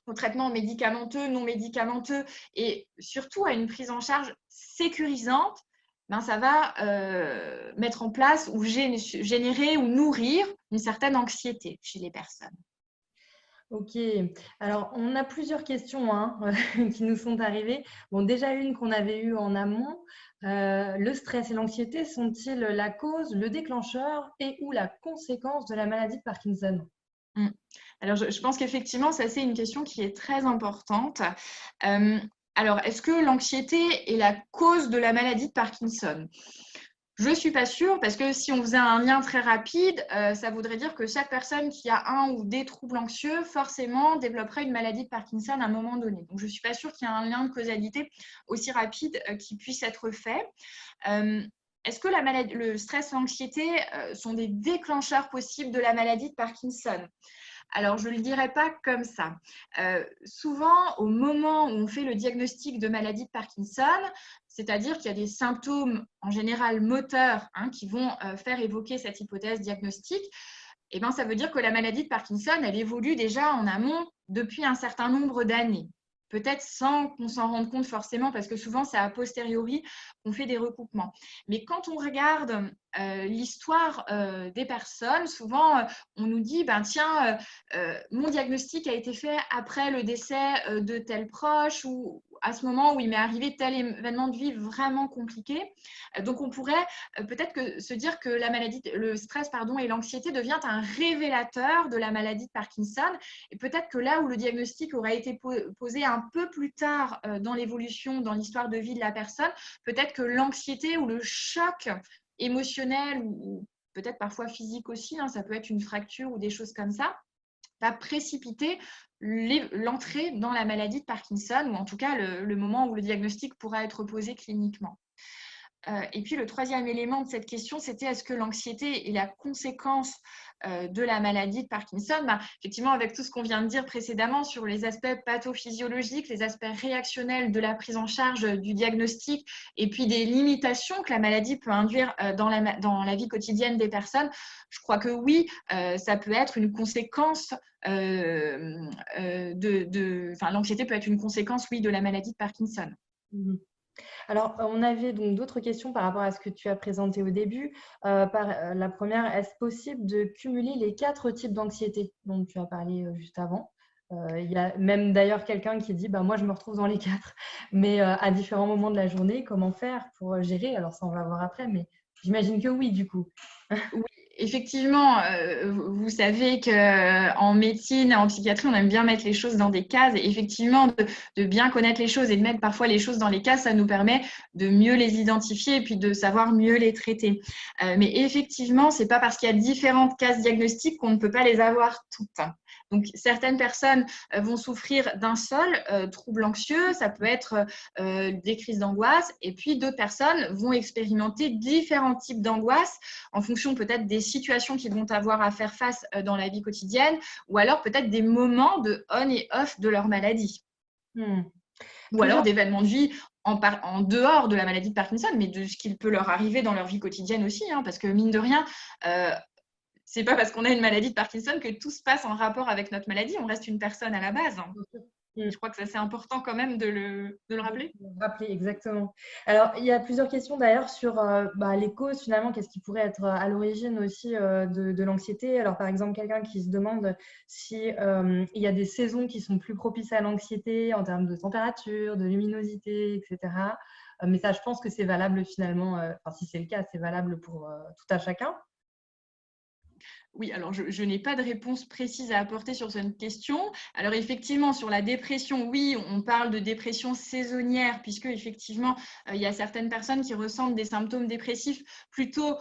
aux traitements médicamenteux, non médicamenteux et surtout à une prise en charge sécurisante, ça va mettre en place ou générer ou nourrir une certaine anxiété chez les personnes. Ok, alors on a plusieurs questions qui nous sont arrivées. Bon, déjà une qu'on avait eue en amont. Le stress et l'anxiété sont-ils la cause, le déclencheur et ou la conséquence de la maladie de Parkinson? Alors, je pense qu'effectivement, ça, c'est une question qui est très importante. Alors, est-ce que l'anxiété est la cause de la maladie de Parkinson? Je ne suis pas sûre parce que si on faisait un lien très rapide, ça voudrait dire que chaque personne qui a un ou des troubles anxieux, forcément, développerait une maladie de Parkinson à un moment donné. Donc, je ne suis pas sûre qu'il y ait un lien de causalité aussi rapide qui puisse être fait. Est-ce que le stress et l'anxiété sont des déclencheurs possibles de la maladie de Parkinson? Alors, je ne le dirais pas comme ça. Souvent, au moment où on fait le diagnostic de maladie de Parkinson, c'est-à-dire qu'il y a des symptômes en général moteurs qui vont faire évoquer cette hypothèse diagnostique, ça veut dire que la maladie de Parkinson, elle évolue déjà en amont depuis un certain nombre d'années. Peut-être sans qu'on s'en rende compte forcément, parce que souvent, c'est a posteriori qu'on fait des recoupements. Mais quand on regarde l'histoire des personnes, souvent, on nous dit, tiens, mon diagnostic a été fait après le décès de tel proche ou à ce moment où il m'est arrivé tel événement de vie vraiment compliqué. Donc, on pourrait peut-être se dire que le stress et l'anxiété devient un révélateur de la maladie de Parkinson. Et peut-être que là où le diagnostic aurait été posé un peu plus tard dans l'évolution, dans l'histoire de vie de la personne, peut-être que l'anxiété ou le choc émotionnel ou peut-être parfois physique aussi, ça peut être une fracture ou des choses comme ça, va précipiter l'entrée dans la maladie de Parkinson ou en tout cas le moment où le diagnostic pourra être posé cliniquement. Et puis le troisième élément de cette question, c'était est-ce que l'anxiété est la conséquence de la maladie de Parkinson? Effectivement, avec tout ce qu'on vient de dire précédemment sur les aspects pathophysiologiques, les aspects réactionnels de la prise en charge du diagnostic et puis des limitations que la maladie peut induire dans la vie quotidienne des personnes, je crois que oui, ça peut être une conséquence l'anxiété peut être une conséquence, oui, de la maladie de Parkinson. Alors, on avait donc d'autres questions par rapport à ce que tu as présenté au début. La première, est-ce possible de cumuler les 4 types d'anxiété dont tu as parlé juste avant? Il y a même d'ailleurs quelqu'un qui dit moi je me retrouve dans les 4, mais à différents moments de la journée, comment faire pour gérer? Alors ça on va voir après, mais j'imagine que oui du coup. Oui, effectivement, vous savez qu'en médecine, en psychiatrie, on aime bien mettre les choses dans des cases. Et effectivement, de bien connaître les choses et de mettre parfois les choses dans les cases, ça nous permet de mieux les identifier et puis de savoir mieux les traiter. Mais effectivement, ce n'est pas parce qu'il y a différentes cases diagnostiques qu'on ne peut pas les avoir toutes. Donc, certaines personnes vont souffrir d'un seul trouble anxieux, ça peut être des crises d'angoisse, et puis d'autres personnes vont expérimenter différents types d'angoisse en fonction peut-être des situations qu'ils vont avoir à faire face dans la vie quotidienne, ou alors peut-être des moments de on et off de leur maladie. Ou alors d'événements de vie en dehors de la maladie de Parkinson, mais de ce qu'il peut leur arriver dans leur vie quotidienne aussi, parce que mine de rien, c'est pas parce qu'on a une maladie de Parkinson que tout se passe en rapport avec notre maladie. On reste une personne à la base. Je crois que ça, c'est important quand même de le rappeler. De le rappeler, exactement. Alors, il y a plusieurs questions d'ailleurs sur les causes finalement, qu'est-ce qui pourrait être à l'origine aussi de l'anxiété. Alors, par exemple, quelqu'un qui se demande si il y a des saisons qui sont plus propices à l'anxiété en termes de température, de luminosité, etc. Mais ça, je pense que c'est valable finalement, si c'est le cas, c'est valable pour tout à chacun. Oui, alors je n'ai pas de réponse précise à apporter sur cette question. Alors effectivement, sur la dépression, oui, on parle de dépression saisonnière, puisque effectivement, il y a certaines personnes qui ressentent des symptômes dépressifs plutôt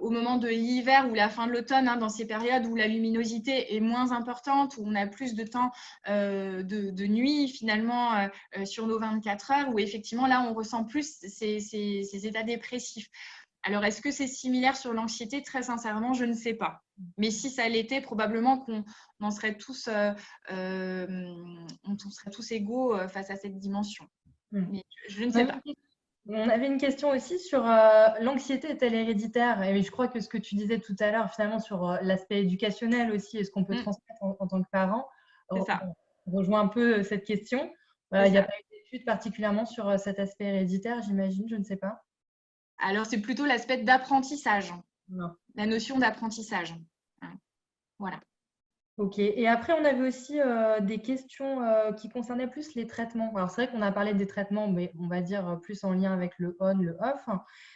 au moment de l'hiver ou la fin de l'automne, hein, dans ces périodes où la luminosité est moins importante, où on a plus de temps de nuit finalement sur nos 24 heures, où effectivement là, on ressent plus ces états dépressifs. Alors, est-ce que c'est similaire sur l'anxiété? Très sincèrement, je ne sais pas. Mais si ça l'était, probablement qu'on en serait tous, on serait tous égaux face à cette dimension. Mais je ne sais pas. On avait une question aussi sur l'anxiété est-elle héréditaire? Et je crois que ce que tu disais tout à l'heure, finalement, sur l'aspect éducationnel aussi, est-ce qu'on peut transmettre en tant que parent, C'est ça. rejoint un peu cette question. Il n'y a pas eu d'études particulièrement sur cet aspect héréditaire, j'imagine, je ne sais pas. Alors, c'est plutôt l'aspect d'apprentissage, Non. la notion d'apprentissage. Voilà. Ok. Et après, on avait aussi des questions qui concernaient plus les traitements. Alors, c'est vrai qu'on a parlé des traitements, mais on va dire plus en lien avec le on, le off.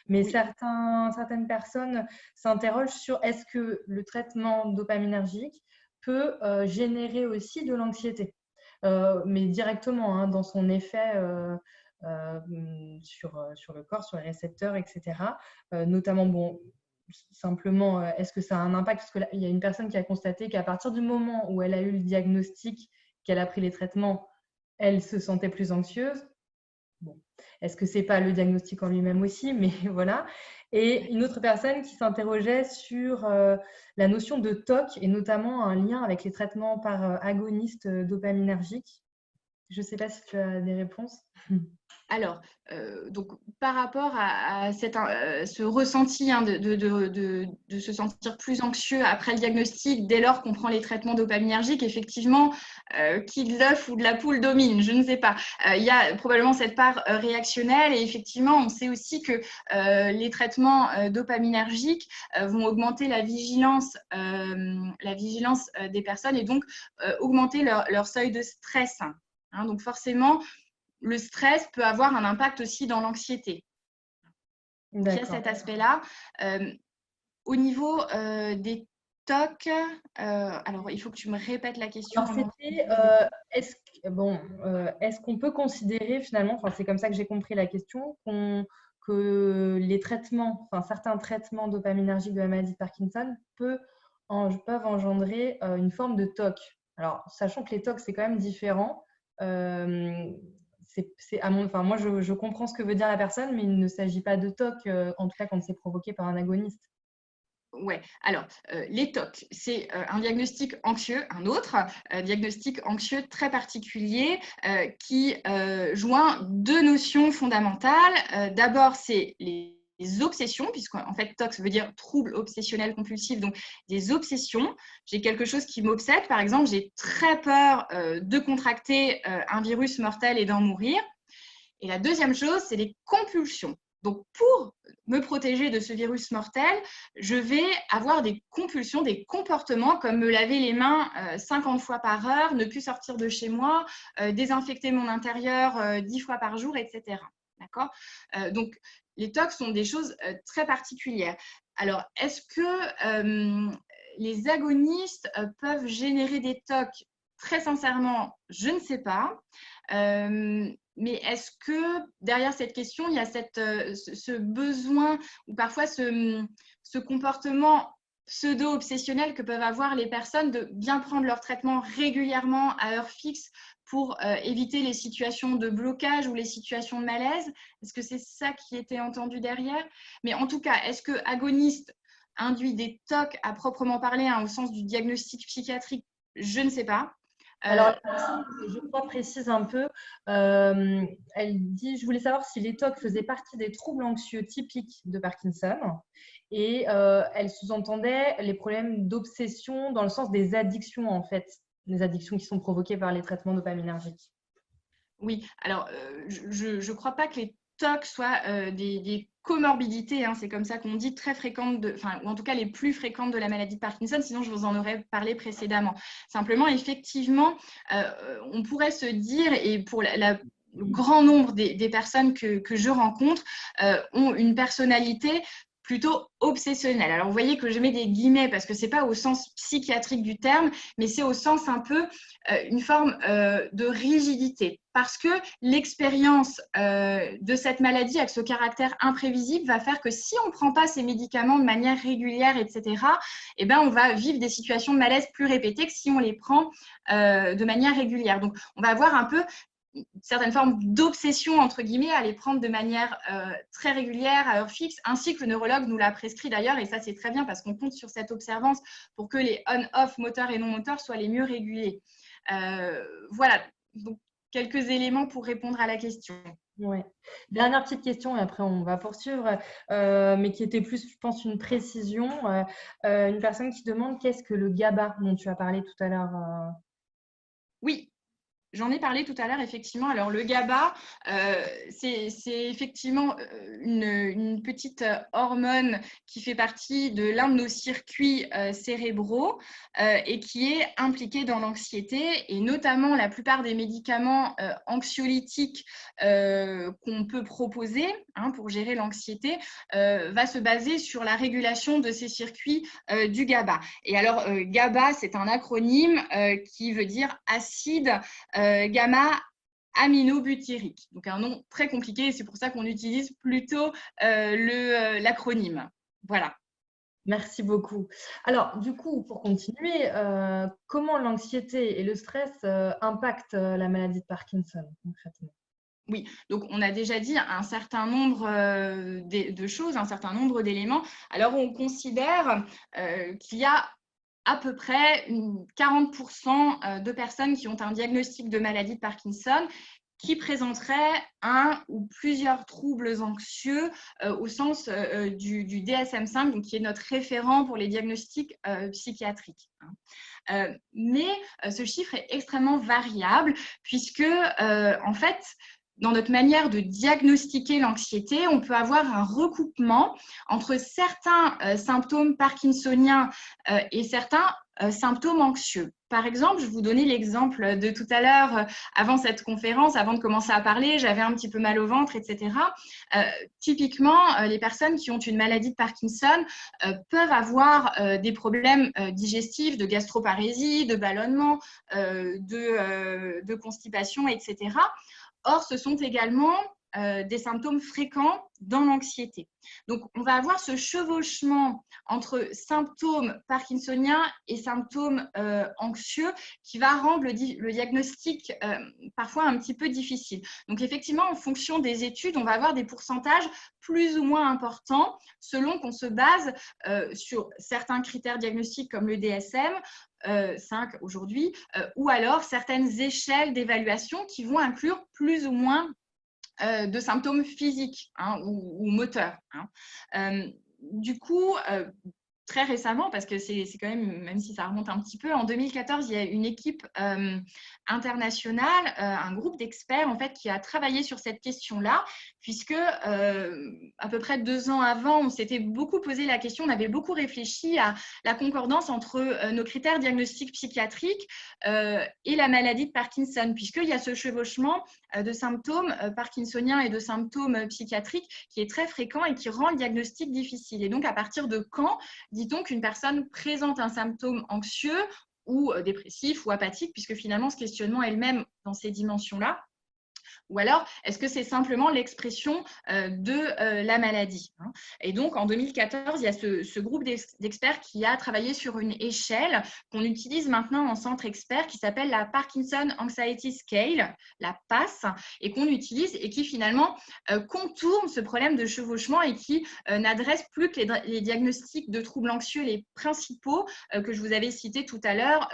Mais Oui. certaines personnes s'interrogent sur est-ce que le traitement dopaminergique peut générer aussi de l'anxiété, mais directement hein, dans son effet sur le corps, sur les récepteurs, etc. Notamment, bon, simplement, est-ce que ça a un impact? Parce qu'il y a une personne qui a constaté qu'à partir du moment où elle a eu le diagnostic, qu'elle a pris les traitements, elle se sentait plus anxieuse. Bon. Est-ce que c'est pas le diagnostic en lui-même aussi? Mais voilà. Et une autre personne qui s'interrogeait sur la notion de TOC et notamment un lien avec les traitements par agonistes dopaminergiques. Je ne sais pas si tu as des réponses. Alors, donc, par rapport à ce ressenti hein, de se sentir plus anxieux après le diagnostic, dès lors qu'on prend les traitements dopaminergiques, effectivement, qui de l'œuf ou de la poule domine, je ne sais pas. Il y a probablement cette part réactionnelle et effectivement, on sait aussi que les traitements dopaminergiques vont augmenter la vigilance des personnes et donc augmenter leur seuil de stress. Hein, donc forcément, le stress peut avoir un impact aussi dans l'anxiété. Il y a cet aspect-là. Au niveau des TOC, alors il faut que tu me répètes la question. Alors, c'était, est-ce qu'on peut considérer finalement, enfin, c'est comme ça que j'ai compris la question, que les traitements, enfin, certains traitements dopaminergiques de la maladie de Parkinson peuvent engendrer une forme de TOC. Alors, sachant que les TOC, c'est quand même différent. Moi, je comprends ce que veut dire la personne, mais il ne s'agit pas de TOC, en tout cas quand c'est provoqué par un agoniste. Ouais, alors les TOC, c'est un diagnostic anxieux, un autre diagnostic anxieux très particulier qui joint deux notions fondamentales. D'abord, c'est les obsessions, puisqu'en fait, TOC, ça veut dire trouble obsessionnel compulsif, donc des obsessions. J'ai quelque chose qui m'obsède, par exemple, j'ai très peur de contracter un virus mortel et d'en mourir. Et la deuxième chose, c'est les compulsions. Donc, pour me protéger de ce virus mortel, je vais avoir des compulsions, des comportements comme me laver les mains 50 fois par heure, ne plus sortir de chez moi, désinfecter mon intérieur 10 fois par jour, etc. D'accord ? Donc, les TOC sont des choses très particulières. Alors, est-ce que les agonistes peuvent générer des TOC? Très sincèrement, je ne sais pas. Mais est-ce que derrière cette question, il y a ce besoin ou parfois ce comportement pseudo-obsessionnel que peuvent avoir les personnes de bien prendre leur traitement régulièrement à heure fixe pour éviter les situations de blocage ou les situations de malaise? Est-ce que c'est ça qui était entendu derrière? Mais en tout cas, est-ce que agoniste induit des TOC à proprement parler hein, au sens du diagnostic psychiatrique? Je ne sais pas. Alors, je crois, précise un peu, elle dit, je voulais savoir si les TOC faisaient partie des troubles anxieux typiques de Parkinson et elle sous-entendait les problèmes d'obsession dans le sens des addictions en fait, des addictions qui sont provoquées par les traitements dopaminergiques. Oui, alors je ne crois pas que les TOC soient des comorbidités, hein, c'est comme ça qu'on dit, très fréquentes, ou en tout cas les plus fréquentes de la maladie de Parkinson, sinon je vous en aurais parlé précédemment. Simplement, effectivement, on pourrait se dire, et pour le grand nombre des personnes que je rencontre, ont une personnalité plutôt obsessionnel. Alors, vous voyez que je mets des guillemets parce que ce n'est pas au sens psychiatrique du terme, mais c'est au sens un peu une forme de rigidité. Parce que l'expérience de cette maladie avec ce caractère imprévisible va faire que si on ne prend pas ces médicaments de manière régulière, etc., eh ben, on va vivre des situations de malaise plus répétées que si on les prend de manière régulière. Donc, on va avoir un peu certaines formes d'obsession, entre guillemets, à les prendre de manière très régulière, à heure fixe, ainsi que le neurologue nous l'a prescrit d'ailleurs, et ça c'est très bien parce qu'on compte sur cette observance pour que les on-off moteurs et non moteurs soient les mieux régulés. Voilà, donc quelques éléments pour répondre à la question. Ouais. Dernière petite question et après on va poursuivre, mais qui était plus, je pense, une précision. Une personne qui demande qu'est-ce que le GABA dont tu as parlé tout à l'heure. Oui. J'en ai parlé tout à l'heure, effectivement. Alors, le GABA, c'est effectivement une petite hormone qui fait partie de l'un de nos circuits cérébraux et qui est impliquée dans l'anxiété. Et notamment, la plupart des médicaments anxiolytiques qu'on peut proposer pour gérer l'anxiété va se baser sur la régulation de ces circuits du GABA. Et alors, GABA, c'est un acronyme qui veut dire acide gamma-aminobutyrique. Donc un nom très compliqué, et c'est pour ça qu'on utilise plutôt l'acronyme. Voilà. Merci beaucoup. Alors, du coup, pour continuer, comment l'anxiété et le stress impactent la maladie de Parkinson concrètement? Oui, donc on a déjà dit un certain nombre de choses, un certain nombre d'éléments. Alors on considère qu'il y a à peu près 40% de personnes qui ont un diagnostic de maladie de Parkinson qui présenteraient un ou plusieurs troubles anxieux au sens du DSM-5, donc qui est notre référent pour les diagnostics psychiatriques. Mais ce chiffre est extrêmement variable puisque, en fait, dans notre manière de diagnostiquer l'anxiété, on peut avoir un recoupement entre certains symptômes parkinsoniens et certains symptômes anxieux. Par exemple, je vais vous donner l'exemple de tout à l'heure, avant cette conférence, avant de commencer à parler, j'avais un petit peu mal au ventre, etc. Typiquement, les personnes qui ont une maladie de Parkinson peuvent avoir des problèmes digestifs, de gastroparésie, de ballonnement, de constipation, etc. Or, ce sont également des symptômes fréquents dans l'anxiété. Donc, on va avoir ce chevauchement entre symptômes parkinsoniens et symptômes anxieux qui va rendre le diagnostic parfois un petit peu difficile. Donc, effectivement, en fonction des études, on va avoir des pourcentages plus ou moins importants selon qu'on se base sur certains critères diagnostiques comme le DSM, 5 aujourd'hui, ou alors certaines échelles d'évaluation qui vont inclure plus ou moins de symptômes physiques ou moteurs. Du coup, très récemment, parce que c'est quand même si ça remonte un petit peu, en 2014, il y a une équipe internationale, un groupe d'experts en fait, qui a travaillé sur cette question-là, puisque à peu près 2 ans avant, on s'était beaucoup posé la question, on avait beaucoup réfléchi à la concordance entre nos critères diagnostiques psychiatriques et la maladie de Parkinson, puisqu'il y a ce chevauchement de symptômes parkinsoniens et de symptômes psychiatriques qui est très fréquent et qui rend le diagnostic difficile. Et donc, à partir de quand dit-on qu'une personne présente un symptôme anxieux ou dépressif ou apathique, puisque finalement, ce questionnement est le même dans ces dimensions-là? Ou alors, est-ce que c'est simplement l'expression de la maladie? Et donc, en 2014, il y a ce groupe d'experts qui a travaillé sur une échelle qu'on utilise maintenant en centre expert qui s'appelle la Parkinson Anxiety Scale, la PASS, et qu'on utilise et qui finalement contourne ce problème de chevauchement et qui n'adresse plus que les diagnostics de troubles anxieux les principaux que je vous avais cités tout à l'heure,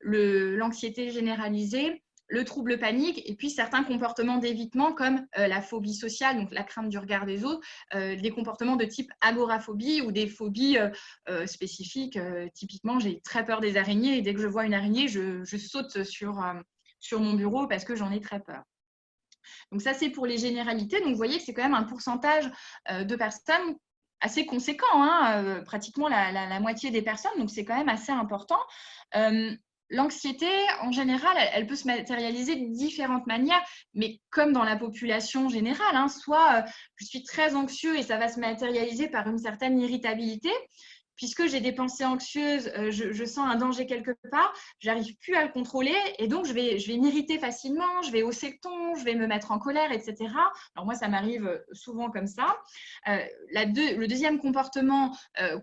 l'anxiété généralisée, le trouble panique et puis certains comportements d'évitement comme la phobie sociale, donc la crainte du regard des autres, des comportements de type agoraphobie ou des phobies spécifiques. Typiquement, j'ai très peur des araignées et dès que je vois une araignée, je saute sur mon bureau parce que j'en ai très peur. Donc ça, c'est pour les généralités. Donc vous voyez que c'est quand même un pourcentage de personnes assez conséquent, pratiquement la moitié des personnes, donc c'est quand même assez important. l'anxiété, en général, elle peut se matérialiser de différentes manières, mais comme dans la population générale, hein, soit je suis très anxieux et ça va se matérialiser par une certaine irritabilité, puisque j'ai des pensées anxieuses, je sens un danger quelque part, j'arrive plus à le contrôler et donc je vais m'irriter facilement, je vais hausser le ton, je vais me mettre en colère, etc. Alors moi, ça m'arrive souvent comme ça. Le deuxième comportement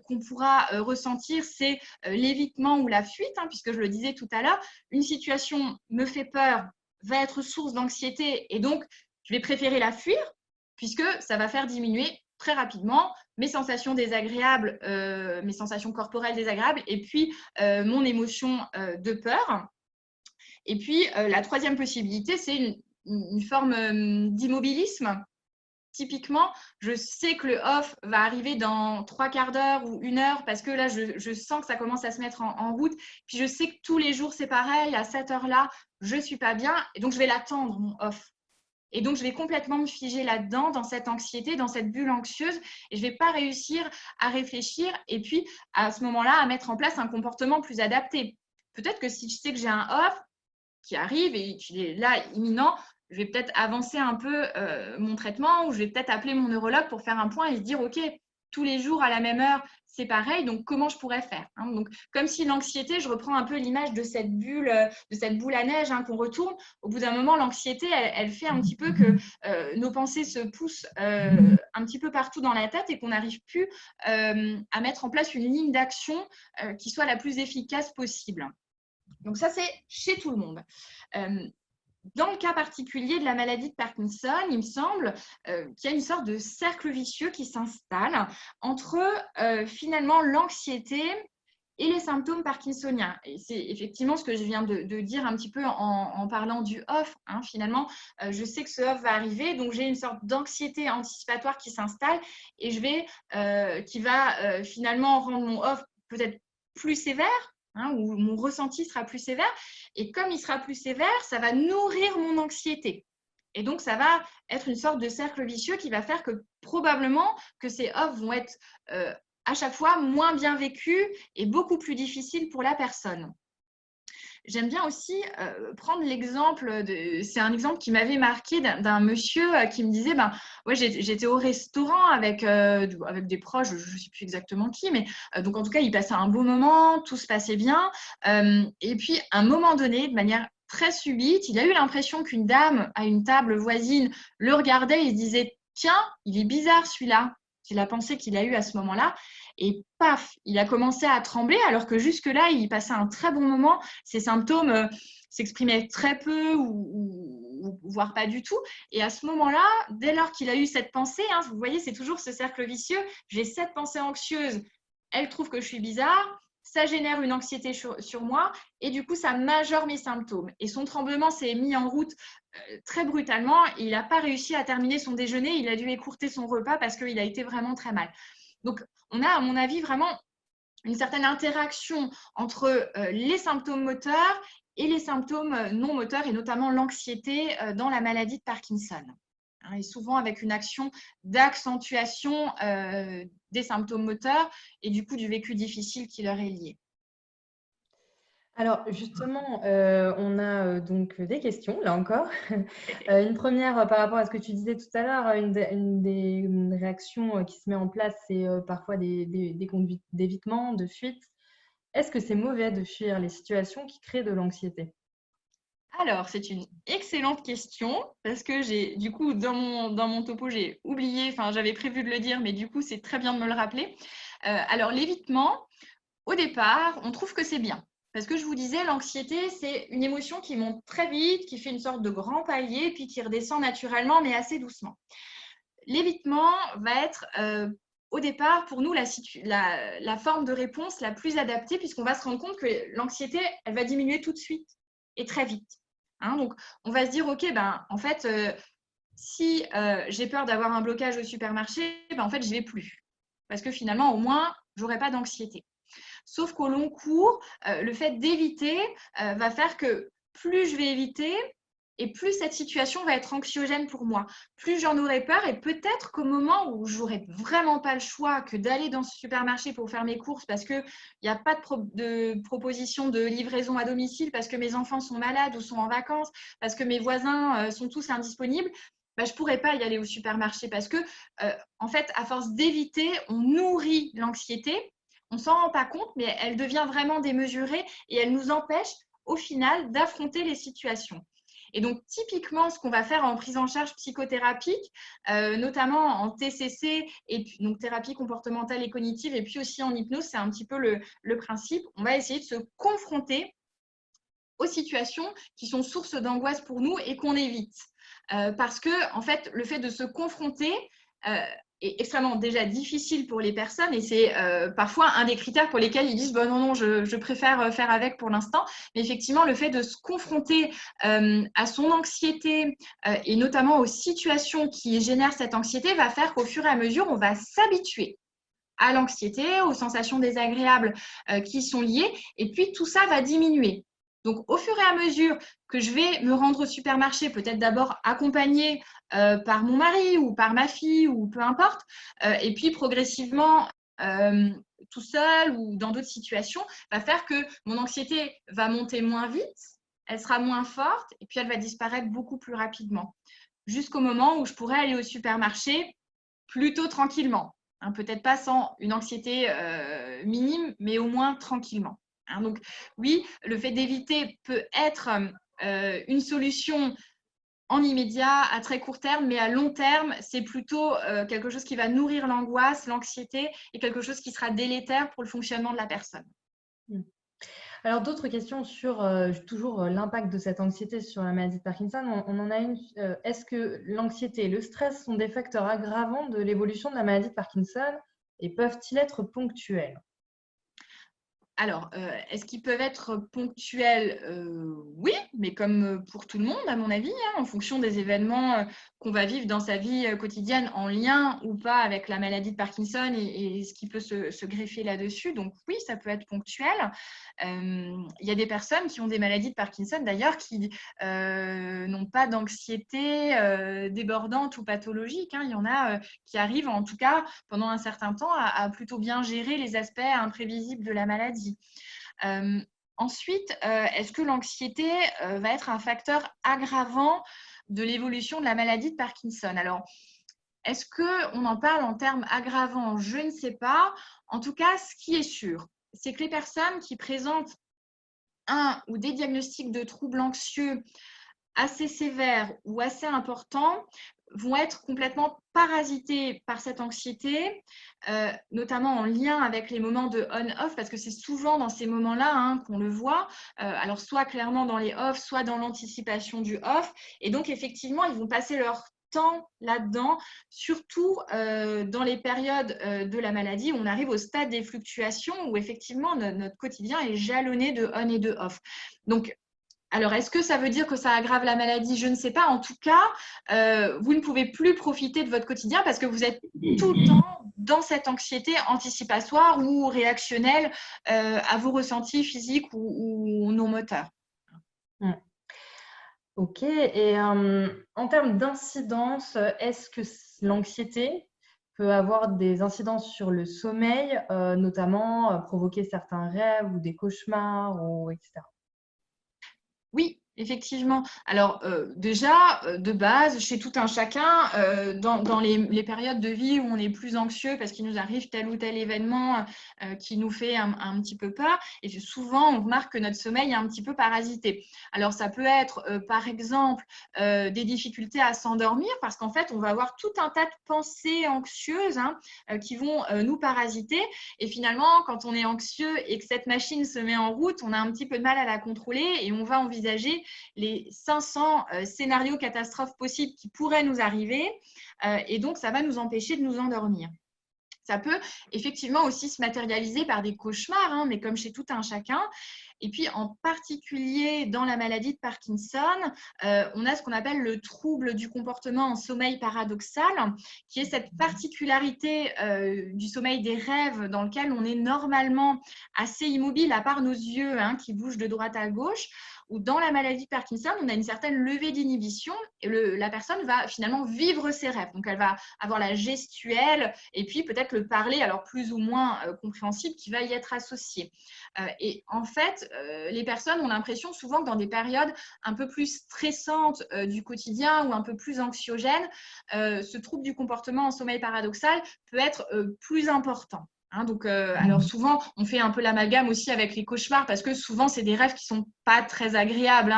qu'on pourra ressentir, c'est l'évitement ou la fuite, hein, puisque je le disais tout à l'heure, une situation me fait peur, va être source d'anxiété et donc je vais préférer la fuir puisque ça va faire diminuer très rapidement mes sensations désagréables, mes sensations corporelles désagréables et puis mon émotion de peur. Et puis la troisième possibilité, c'est une forme d'immobilisme. Typiquement, je sais que le off va arriver dans 3/4 d'heure ou 1 heure parce que là, je sens que ça commence à se mettre en route. Puis je sais que tous les jours, c'est pareil. À cette heure-là, je ne suis pas bien. Et donc, je vais l'attendre, mon off. Et donc, je vais complètement me figer là-dedans, dans cette anxiété, dans cette bulle anxieuse. Et je ne vais pas réussir à réfléchir et puis, à ce moment-là, à mettre en place un comportement plus adapté. Peut-être que si je sais que j'ai un off qui arrive et qu'il est là, imminent, je vais peut-être avancer un peu mon traitement ou je vais peut-être appeler mon neurologue pour faire un point et se dire, OK, tous les jours à la même heure, c'est pareil, donc comment je pourrais faire, hein. Donc, comme si l'anxiété, je reprends un peu l'image de cette boule à neige, hein, qu'on retourne. Au bout d'un moment, l'anxiété, elle fait un petit peu que nos pensées se poussent un petit peu partout dans la tête et qu'on n'arrive plus à mettre en place une ligne d'action qui soit la plus efficace possible. Donc ça, c'est chez tout le monde. Dans le cas particulier de la maladie de Parkinson, il me semble qu'il y a une sorte de cercle vicieux qui s'installe entre finalement l'anxiété et les symptômes parkinsoniens. Et c'est effectivement ce que je viens de dire un petit peu en parlant du off, hein. Finalement, je sais que ce off va arriver, donc j'ai une sorte d'anxiété anticipatoire qui s'installe et qui va finalement rendre mon off peut-être plus sévère, hein, où mon ressenti sera plus sévère. Et comme il sera plus sévère, ça va nourrir mon anxiété. Et donc, ça va être une sorte de cercle vicieux qui va faire que probablement que ces offs vont être à chaque fois moins bien vécus et beaucoup plus difficiles pour la personne. J'aime bien aussi prendre l'exemple, c'est un exemple qui m'avait marqué d'un monsieur qui me disait, ouais, j'étais au restaurant avec des proches, je ne sais plus exactement qui, mais donc en tout cas, il passait un beau moment, tout se passait bien. Et puis, à un moment donné, de manière très subite, il a eu l'impression qu'une dame à une table voisine le regardait et se disait, tiens, il est bizarre celui-là. C'est la pensée qu'il a eue à ce moment-là. Et paf, il a commencé à trembler alors que jusque-là, il passait un très bon moment. Ses symptômes s'exprimaient très peu ou voire pas du tout. Et à ce moment-là, dès lors qu'il a eu cette pensée, hein, vous voyez, c'est toujours ce cercle vicieux. J'ai cette pensée anxieuse, elle trouve que je suis bizarre, ça génère une anxiété sur moi et du coup, ça majore mes symptômes. Et son tremblement s'est mis en route très brutalement. Et il n'a pas réussi à terminer son déjeuner. Il a dû écourter son repas parce qu'il a été vraiment très mal. Donc, on a, à mon avis, vraiment une certaine interaction entre les symptômes moteurs et les symptômes non moteurs, et notamment l'anxiété dans la maladie de Parkinson. Et souvent avec une action d'accentuation des symptômes moteurs et du coup du vécu difficile qui leur est lié. Alors justement, on a donc des questions, là encore. Une première par rapport à ce que tu disais tout à l'heure, une des réactions qui se met en place, c'est parfois des conduites d'évitement, de fuite. Est-ce que c'est mauvais de fuir les situations qui créent de l'anxiété? Alors, c'est une excellente question parce que j'ai, du coup, dans mon topo, j'ai oublié, enfin, j'avais prévu de le dire, mais du coup, c'est très bien de me le rappeler. Alors, l'évitement, au départ, on trouve que c'est bien. Parce que je vous disais, l'anxiété, c'est une émotion qui monte très vite, qui fait une sorte de grand palier, puis qui redescend naturellement, mais assez doucement. L'évitement va être, au départ, pour nous, la forme de réponse la plus adaptée, puisqu'on va se rendre compte que l'anxiété, elle va diminuer tout de suite et très vite. Hein, donc, on va se dire, OK, en fait, si j'ai peur d'avoir un blocage au supermarché, en fait, je ne vais plus. Parce que finalement, au moins, je n'aurai pas d'anxiété. Sauf qu'au long cours, le fait d'éviter va faire que plus je vais éviter, et plus cette situation va être anxiogène pour moi. Plus j'en aurai peur et peut-être qu'au moment où j'aurai vraiment pas le choix que d'aller dans ce supermarché pour faire mes courses parce qu'il n'y a pas de proposition de livraison à domicile, parce que mes enfants sont malades ou sont en vacances, parce que mes voisins sont tous indisponibles, je ne pourrais pas y aller au supermarché parce que, en fait, à force d'éviter, on nourrit l'anxiété. On ne s'en rend pas compte, mais elle devient vraiment démesurée et elle nous empêche au final d'affronter les situations. Et donc, typiquement, ce qu'on va faire en prise en charge psychothérapique, notamment en TCC, et puis, donc thérapie comportementale et cognitive, et puis aussi en hypnose, c'est un petit peu le principe. On va essayer de se confronter aux situations qui sont source d'angoisse pour nous et qu'on évite. Parce que, en fait, le fait de se confronter est extrêmement déjà difficile pour les personnes et c'est parfois un des critères pour lesquels ils disent bon, non, je préfère faire avec pour l'instant. Mais effectivement, le fait de se confronter à son anxiété et notamment aux situations qui génèrent cette anxiété va faire qu'au fur et à mesure, on va s'habituer à l'anxiété, aux sensations désagréables qui sont liées, et puis tout ça va diminuer. Donc, au fur et à mesure que je vais me rendre au supermarché, peut-être d'abord accompagnée par mon mari ou par ma fille ou peu importe, et puis progressivement tout seul ou dans d'autres situations, va faire que mon anxiété va monter moins vite, elle sera moins forte et puis elle va disparaître beaucoup plus rapidement, jusqu'au moment où je pourrai aller au supermarché plutôt tranquillement. Peut-être pas sans une anxiété minime, mais au moins tranquillement. Donc oui, le fait d'éviter peut être une solution en immédiat, à très court terme, mais à long terme, c'est plutôt quelque chose qui va nourrir l'angoisse, l'anxiété et quelque chose qui sera délétère pour le fonctionnement de la personne. Alors, d'autres questions sur toujours l'impact de cette anxiété sur la maladie de Parkinson. On en a une. Est-ce que l'anxiété et le stress sont des facteurs aggravants de l'évolution de la maladie de Parkinson et peuvent-ils être ponctuels? Alors, est-ce qu'ils peuvent être ponctuels? Oui, mais comme pour tout le monde, à mon avis, en fonction des événements qu'on va vivre dans sa vie quotidienne en lien ou pas avec la maladie de Parkinson et ce qui peut se greffer là-dessus. Donc oui, ça peut être ponctuel. Il y a des personnes qui ont des maladies de Parkinson, d'ailleurs, qui n'ont pas d'anxiété débordante ou pathologique. Il y en a qui arrivent, en tout cas, pendant un certain temps, à plutôt bien gérer les aspects imprévisibles de la maladie. Ensuite, est-ce que l'anxiété va être un facteur aggravant de l'évolution de la maladie de Parkinson? Alors, est-ce qu'on en parle en termes aggravants? Je ne sais pas. En tout cas, ce qui est sûr, c'est que les personnes qui présentent un ou des diagnostics de troubles anxieux assez sévères ou assez importants vont être complètement parasités par cette anxiété, notamment en lien avec les moments de on-off, parce que c'est souvent dans ces moments-là qu'on le voit, alors soit clairement dans les off, soit dans l'anticipation du off, et donc effectivement, ils vont passer leur temps là-dedans, surtout dans les périodes de la maladie où on arrive au stade des fluctuations, où effectivement notre quotidien est jalonné de on et de off. Donc, alors, est-ce que ça veut dire que ça aggrave la maladie? Je ne sais pas. En tout cas, vous ne pouvez plus profiter de votre quotidien parce que vous êtes tout le temps dans cette anxiété anticipatoire ou réactionnelle à vos ressentis physiques ou non moteurs. Ok. Et en termes d'incidence, est-ce que l'anxiété peut avoir des incidences sur le sommeil, notamment provoquer certains rêves ou des cauchemars, etc. Oui, effectivement. Alors, déjà, de base, chez tout un chacun, dans les périodes de vie où on est plus anxieux parce qu'il nous arrive tel ou tel événement qui nous fait un petit peu peur, et souvent, on remarque que notre sommeil est un petit peu parasité. Alors, ça peut être, par exemple, des difficultés à s'endormir parce qu'en fait, on va avoir tout un tas de pensées anxieuses qui vont nous parasiter. Et finalement, quand on est anxieux et que cette machine se met en route, on a un petit peu de mal à la contrôler et on va envisager les 500 scénarios catastrophes possibles qui pourraient nous arriver et donc ça va nous empêcher de nous endormir. Ça peut effectivement aussi se matérialiser par des cauchemars, mais comme chez tout un chacun. Et puis, en particulier, dans la maladie de Parkinson, on a ce qu'on appelle le trouble du comportement en sommeil paradoxal, qui est cette particularité du sommeil des rêves dans lequel on est normalement assez immobile, à part nos yeux qui bougent de droite à gauche, ou dans la maladie de Parkinson, on a une certaine levée d'inhibition et la personne va finalement vivre ses rêves. Donc, elle va avoir la gestuelle et puis peut-être le parler, alors plus ou moins compréhensible, qui va y être associé. Et en fait, les personnes ont l'impression souvent que dans des périodes un peu plus stressantes du quotidien ou un peu plus anxiogènes, ce trouble du comportement en sommeil paradoxal peut être plus important. Donc, alors souvent, on fait un peu l'amalgame aussi avec les cauchemars parce que souvent, c'est des rêves qui ne sont pas très agréables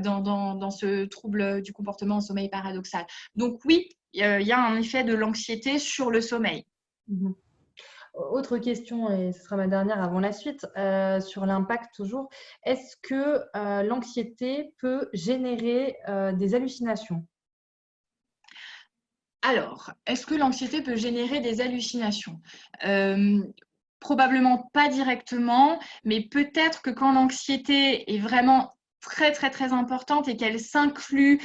dans ce trouble du comportement en sommeil paradoxal. Donc oui, il y a un effet de l'anxiété sur le sommeil. Autre question, et ce sera ma dernière avant la suite, sur l'impact toujours. Est-ce que l'anxiété peut générer des hallucinations? Alors, est-ce que l'anxiété peut générer des hallucinations? Probablement pas directement, mais peut-être que quand l'anxiété est vraiment très, très, très importante et qu'elle s'inclut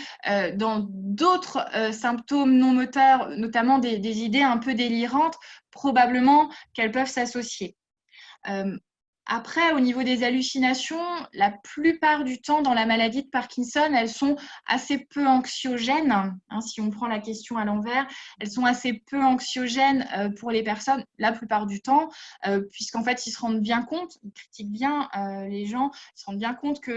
dans d'autres symptômes non moteurs, notamment des idées un peu délirantes, probablement qu'elles peuvent s'associer. Après, au niveau des hallucinations, la plupart du temps dans la maladie de Parkinson, elles sont assez peu anxiogènes. Si on prend la question à l'envers, elles sont assez peu anxiogènes pour les personnes, la plupart du temps, puisqu'en fait, ils se rendent bien compte, ils critiquent bien les gens, ils se rendent bien compte que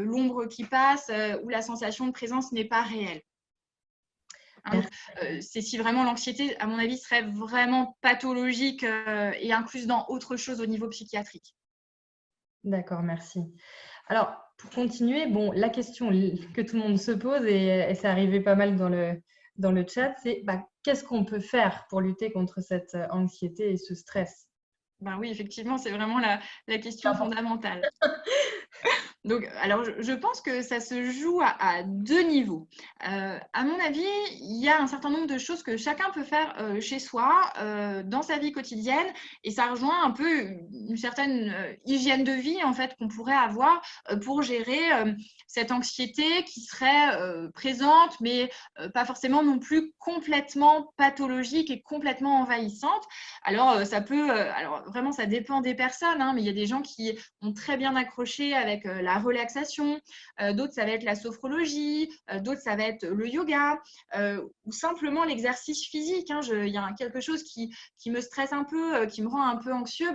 l'ombre qui passe ou la sensation de présence n'est pas réelle. Donc, c'est si vraiment l'anxiété, à mon avis, serait vraiment pathologique et incluse dans autre chose au niveau psychiatrique. D'accord, merci. Alors, pour continuer, bon, la question que tout le monde se pose, et c'est arrivé pas mal dans le chat, c'est qu'est-ce qu'on peut faire pour lutter contre cette anxiété et ce stress? Ben oui, effectivement, c'est vraiment la question fondamentale. Donc, alors, je pense que ça se joue à deux niveaux. À mon avis, il y a un certain nombre de choses que chacun peut faire chez soi, dans sa vie quotidienne, et ça rejoint un peu une certaine hygiène de vie en fait qu'on pourrait avoir pour gérer cette anxiété qui serait présente, mais pas forcément non plus complètement pathologique et complètement envahissante. Alors, ça peut, alors vraiment, ça dépend des personnes, mais il y a des gens qui ont très bien accroché avec la relaxation, d'autres ça va être la sophrologie, d'autres ça va être le yoga ou simplement l'exercice physique. Il y a quelque chose qui me stresse un peu, qui me rend un peu anxieux,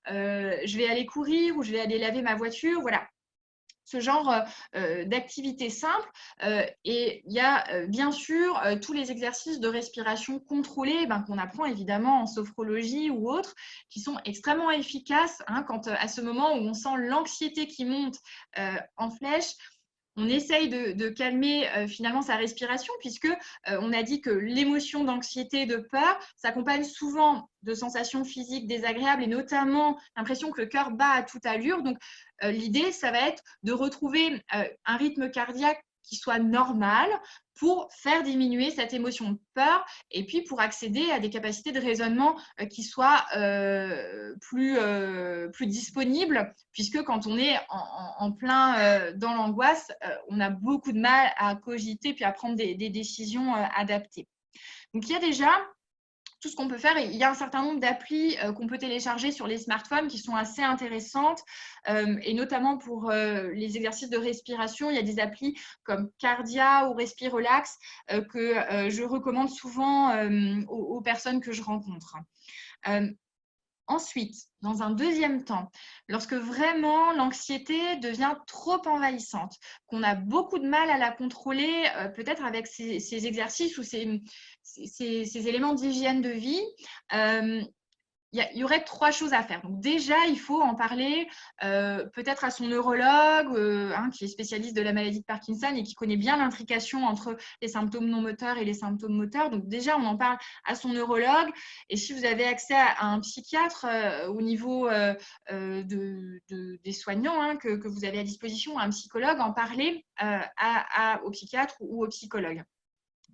je vais aller courir ou je vais aller laver ma voiture, voilà. Ce genre d'activité simple. Et il y a bien sûr tous les exercices de respiration contrôlée qu'on apprend évidemment en sophrologie ou autres, qui sont extrêmement efficaces quand à ce moment où on sent l'anxiété qui monte en flèche. On essaye de calmer finalement sa respiration puisque on a dit que l'émotion d'anxiété et de peur s'accompagne souvent de sensations physiques désagréables et notamment l'impression que le cœur bat à toute allure. Donc, l'idée, ça va être de retrouver un rythme cardiaque qui soit normal pour faire diminuer cette émotion de peur et puis pour accéder à des capacités de raisonnement qui soient plus disponibles, puisque quand on est en plein dans l'angoisse, on a beaucoup de mal à cogiter puis à prendre des décisions adaptées. Donc, il y a déjà tout ce qu'on peut faire. Il y a un certain nombre d'applis qu'on peut télécharger sur les smartphones qui sont assez intéressantes et notamment pour les exercices de respiration, il y a des applis comme Cardia ou Respirelax que je recommande souvent aux personnes que je rencontre. Ensuite, dans un deuxième temps, lorsque vraiment l'anxiété devient trop envahissante, qu'on a beaucoup de mal à la contrôler, peut-être avec ces exercices ou ces éléments d'hygiène de vie, il y aurait trois choses à faire. Donc déjà, il faut en parler peut-être à son neurologue, qui est spécialiste de la maladie de Parkinson et qui connaît bien l'intrication entre les symptômes non moteurs et les symptômes moteurs. Donc déjà, on en parle à son neurologue. Et si vous avez accès à un psychiatre au niveau des soignants que vous avez à disposition, à un psychologue, en parler au psychiatre ou au psychologue.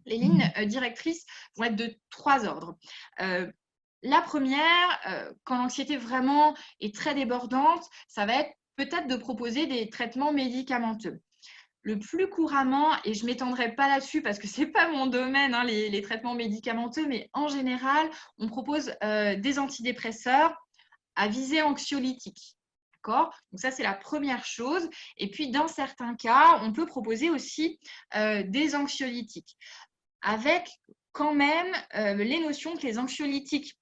Les lignes directrices vont être de trois ordres. La première, quand l'anxiété vraiment est très débordante, ça va être peut-être de proposer des traitements médicamenteux. Le plus couramment, et je ne m'étendrai pas là-dessus parce que ce n'est pas mon domaine, hein, les traitements médicamenteux, mais en général, on propose des antidépresseurs à visée anxiolytique. D'accord ? Donc ça, c'est la première chose. Et puis, dans certains cas, on peut proposer aussi des anxiolytiques, avec quand même les notions que les anxiolytiques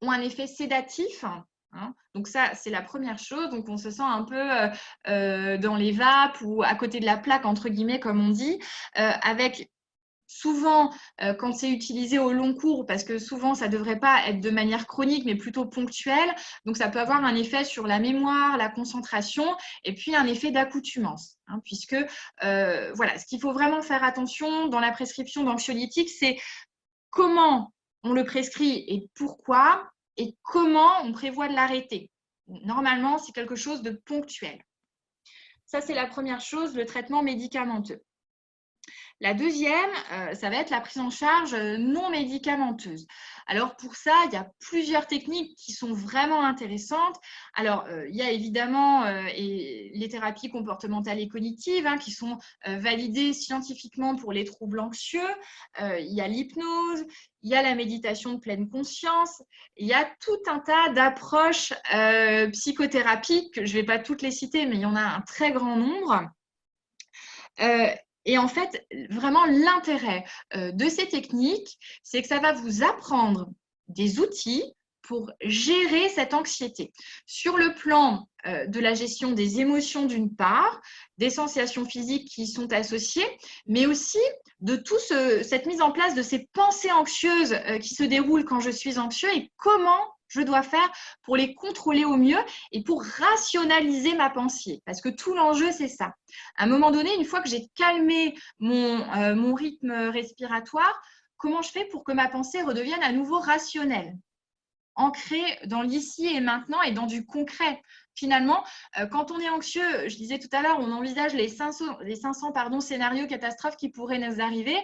ont un effet sédatif. Hein. Donc ça, c'est la première chose. Donc on se sent un peu dans les vapes ou à côté de la plaque, entre guillemets, comme on dit, avec souvent, quand c'est utilisé au long cours, parce que souvent, ça ne devrait pas être de manière chronique, mais plutôt ponctuelle. Donc, ça peut avoir un effet sur la mémoire, la concentration, et puis un effet d'accoutumance. Hein, puisque, voilà, ce qu'il faut vraiment faire attention dans la prescription d'anxiolytiques, c'est comment on le prescrit et pourquoi, et comment on prévoit de l'arrêter. Normalement, c'est quelque chose de ponctuel. Ça, c'est la première chose, le traitement médicamenteux. La deuxième, ça va être la prise en charge non médicamenteuse. Alors pour ça, il y a plusieurs techniques qui sont vraiment intéressantes. Alors il y a évidemment les thérapies comportementales et cognitives hein, qui sont validées scientifiquement pour les troubles anxieux. Il y a l'hypnose, il y a la méditation de pleine conscience, il y a tout un tas d'approches psychothérapiques, je ne vais pas toutes les citer, mais il y en a un très grand nombre. Et en fait, vraiment, l'intérêt de ces techniques, c'est que ça va vous apprendre des outils pour gérer cette anxiété. Sur le plan de la gestion des émotions d'une part, des sensations physiques qui y sont associées, mais aussi de toute cette mise en place de ces pensées anxieuses qui se déroulent quand je suis anxieux et comment je dois faire pour les contrôler au mieux et pour rationaliser ma pensée. Parce que tout l'enjeu, c'est ça. À un moment donné, une fois que j'ai calmé mon rythme respiratoire, comment je fais pour que ma pensée redevienne à nouveau rationnelle, ancrée dans l'ici et maintenant et dans du concret. Finalement, quand on est anxieux, je disais tout à l'heure, on envisage les 500 scénarios catastrophes qui pourraient nous arriver.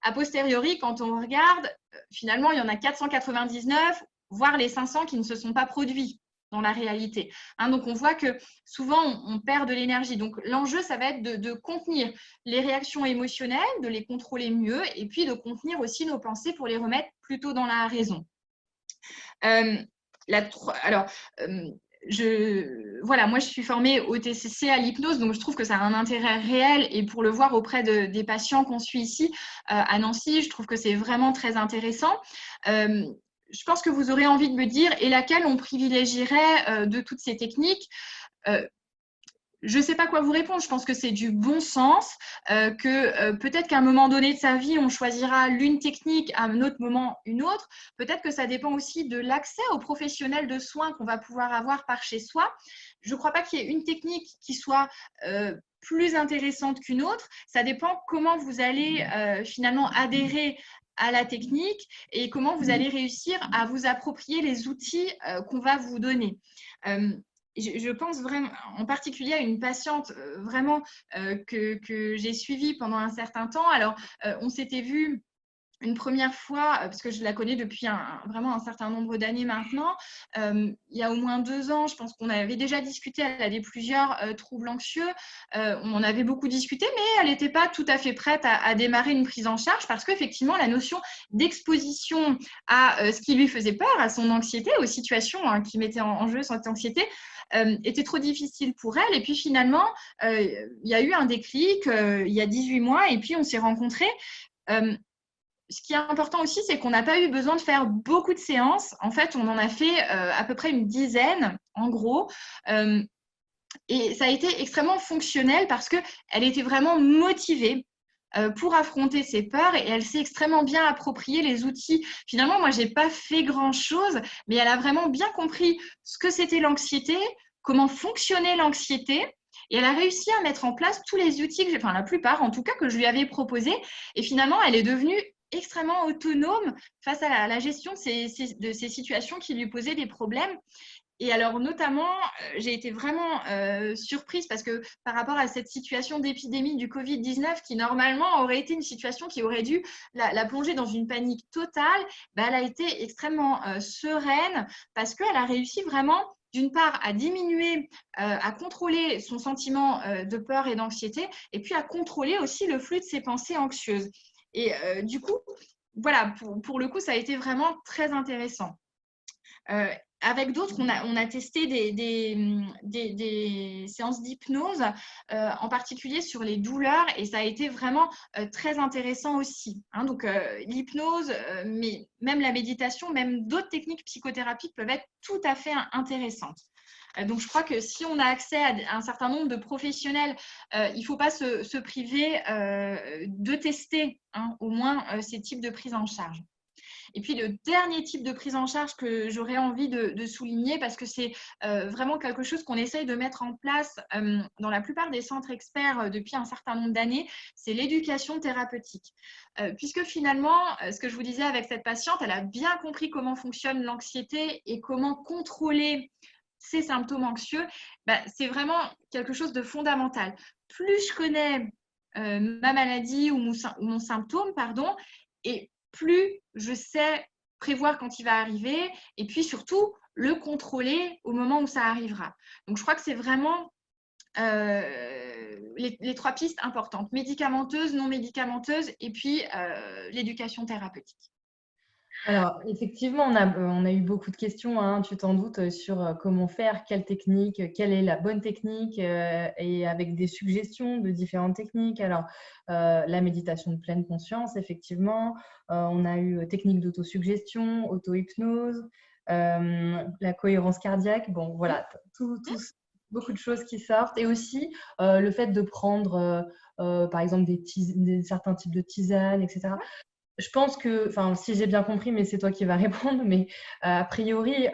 A posteriori, quand on regarde, finalement, il y en a 499, voire les 500 qui ne se sont pas produits dans la réalité. Hein, donc, on voit que souvent, on perd de l'énergie. Donc, l'enjeu, ça va être de contenir les réactions émotionnelles, de les contrôler mieux et puis de contenir aussi nos pensées pour les remettre plutôt dans la raison. Voilà, moi, je suis formée au TCC à l'hypnose, donc je trouve que ça a un intérêt réel et pour le voir auprès des patients qu'on suit ici à Nancy, je trouve que c'est vraiment très intéressant. Je pense que vous aurez envie de me dire et laquelle on privilégierait de toutes ces techniques. Je ne sais pas quoi vous répondre, je pense que c'est du bon sens, que peut-être qu'à un moment donné de sa vie, on choisira l'une technique, à un autre moment une autre. Peut-être que ça dépend aussi de l'accès aux professionnels de soins qu'on va pouvoir avoir par chez soi. Je ne crois pas qu'il y ait une technique qui soit plus intéressante qu'une autre. Ça dépend comment vous allez finalement adhérer à la technique et comment vous allez réussir à vous approprier les outils qu'on va vous donner. Je pense vraiment, en particulier à une patiente vraiment que j'ai suivie pendant un certain temps. Alors, on s'était vu une première fois, parce que je la connais depuis vraiment un certain nombre d'années maintenant, il y a au moins 2 ans, je pense qu'on avait déjà discuté, elle avait plusieurs troubles anxieux, on en avait beaucoup discuté, mais elle n'était pas tout à fait prête à démarrer une prise en charge parce qu'effectivement, la notion d'exposition à ce qui lui faisait peur, à son anxiété, aux situations qui mettaient en jeu cette anxiété, était trop difficile pour elle. Et puis finalement, il y a eu un déclic il y a 18 mois et puis on s'est rencontrés. Ce qui est important aussi, c'est qu'on n'a pas eu besoin de faire beaucoup de séances. En fait, on en a fait à peu près une dizaine, en gros. Et ça a été extrêmement fonctionnel parce qu'elle était vraiment motivée pour affronter ses peurs et elle s'est extrêmement bien approprié les outils. Finalement, moi, je n'ai pas fait grand-chose, mais elle a vraiment bien compris ce que c'était l'anxiété, comment fonctionnait l'anxiété. Et elle a réussi à mettre en place tous les outils, enfin la plupart en tout cas, que je lui avais proposés. Et finalement, elle est devenue extrêmement autonome face à la gestion de ces situations qui lui posaient des problèmes. Et alors, notamment, j'ai été vraiment surprise parce que par rapport à cette situation d'épidémie du Covid-19 qui, normalement, aurait été une situation qui aurait dû la plonger dans une panique totale, elle a été extrêmement sereine parce qu'elle a réussi vraiment d'une part, à diminuer, à contrôler son sentiment de peur et d'anxiété, et puis à contrôler aussi le flux de ses pensées anxieuses. Et du coup, voilà, pour le coup, ça a été vraiment très intéressant. Avec d'autres, on a testé des séances d'hypnose, en particulier sur les douleurs, et ça a été vraiment très intéressant aussi. Hein. Donc, l'hypnose, mais même la méditation, même d'autres techniques psychothérapiques peuvent être tout à fait intéressantes. Donc, je crois que si on a accès à un certain nombre de professionnels, il ne faut pas se priver de tester, hein, au moins ces types de prise en charge. Et puis, le dernier type de prise en charge que j'aurais envie de souligner, parce que c'est vraiment quelque chose qu'on essaye de mettre en place dans la plupart des centres experts depuis un certain nombre d'années, c'est l'éducation thérapeutique. Puisque finalement, ce que je vous disais avec cette patiente, elle a bien compris comment fonctionne l'anxiété et comment contrôler ces symptômes anxieux. C'est vraiment quelque chose de fondamental. Plus je connais ma maladie ou mon symptôme, pardon, et plus je sais prévoir quand il va arriver, et puis surtout le contrôler au moment où ça arrivera. Donc, je crois que c'est vraiment les 3 pistes importantes: médicamenteuse, non médicamenteuse, et puis l'éducation thérapeutique. Alors, effectivement, on a eu beaucoup de questions, hein, tu t'en doutes, sur comment faire, quelle technique, quelle est la bonne technique, et avec des suggestions de différentes techniques. Alors, la méditation de pleine conscience, effectivement. On a eu technique d'autosuggestion, auto-hypnose, la cohérence cardiaque. Bon, voilà, beaucoup de choses qui sortent. Et aussi, le fait de prendre, par exemple, certains types de tisanes, etc. Je pense que, enfin, si j'ai bien compris, mais c'est toi qui vas répondre, mais a priori,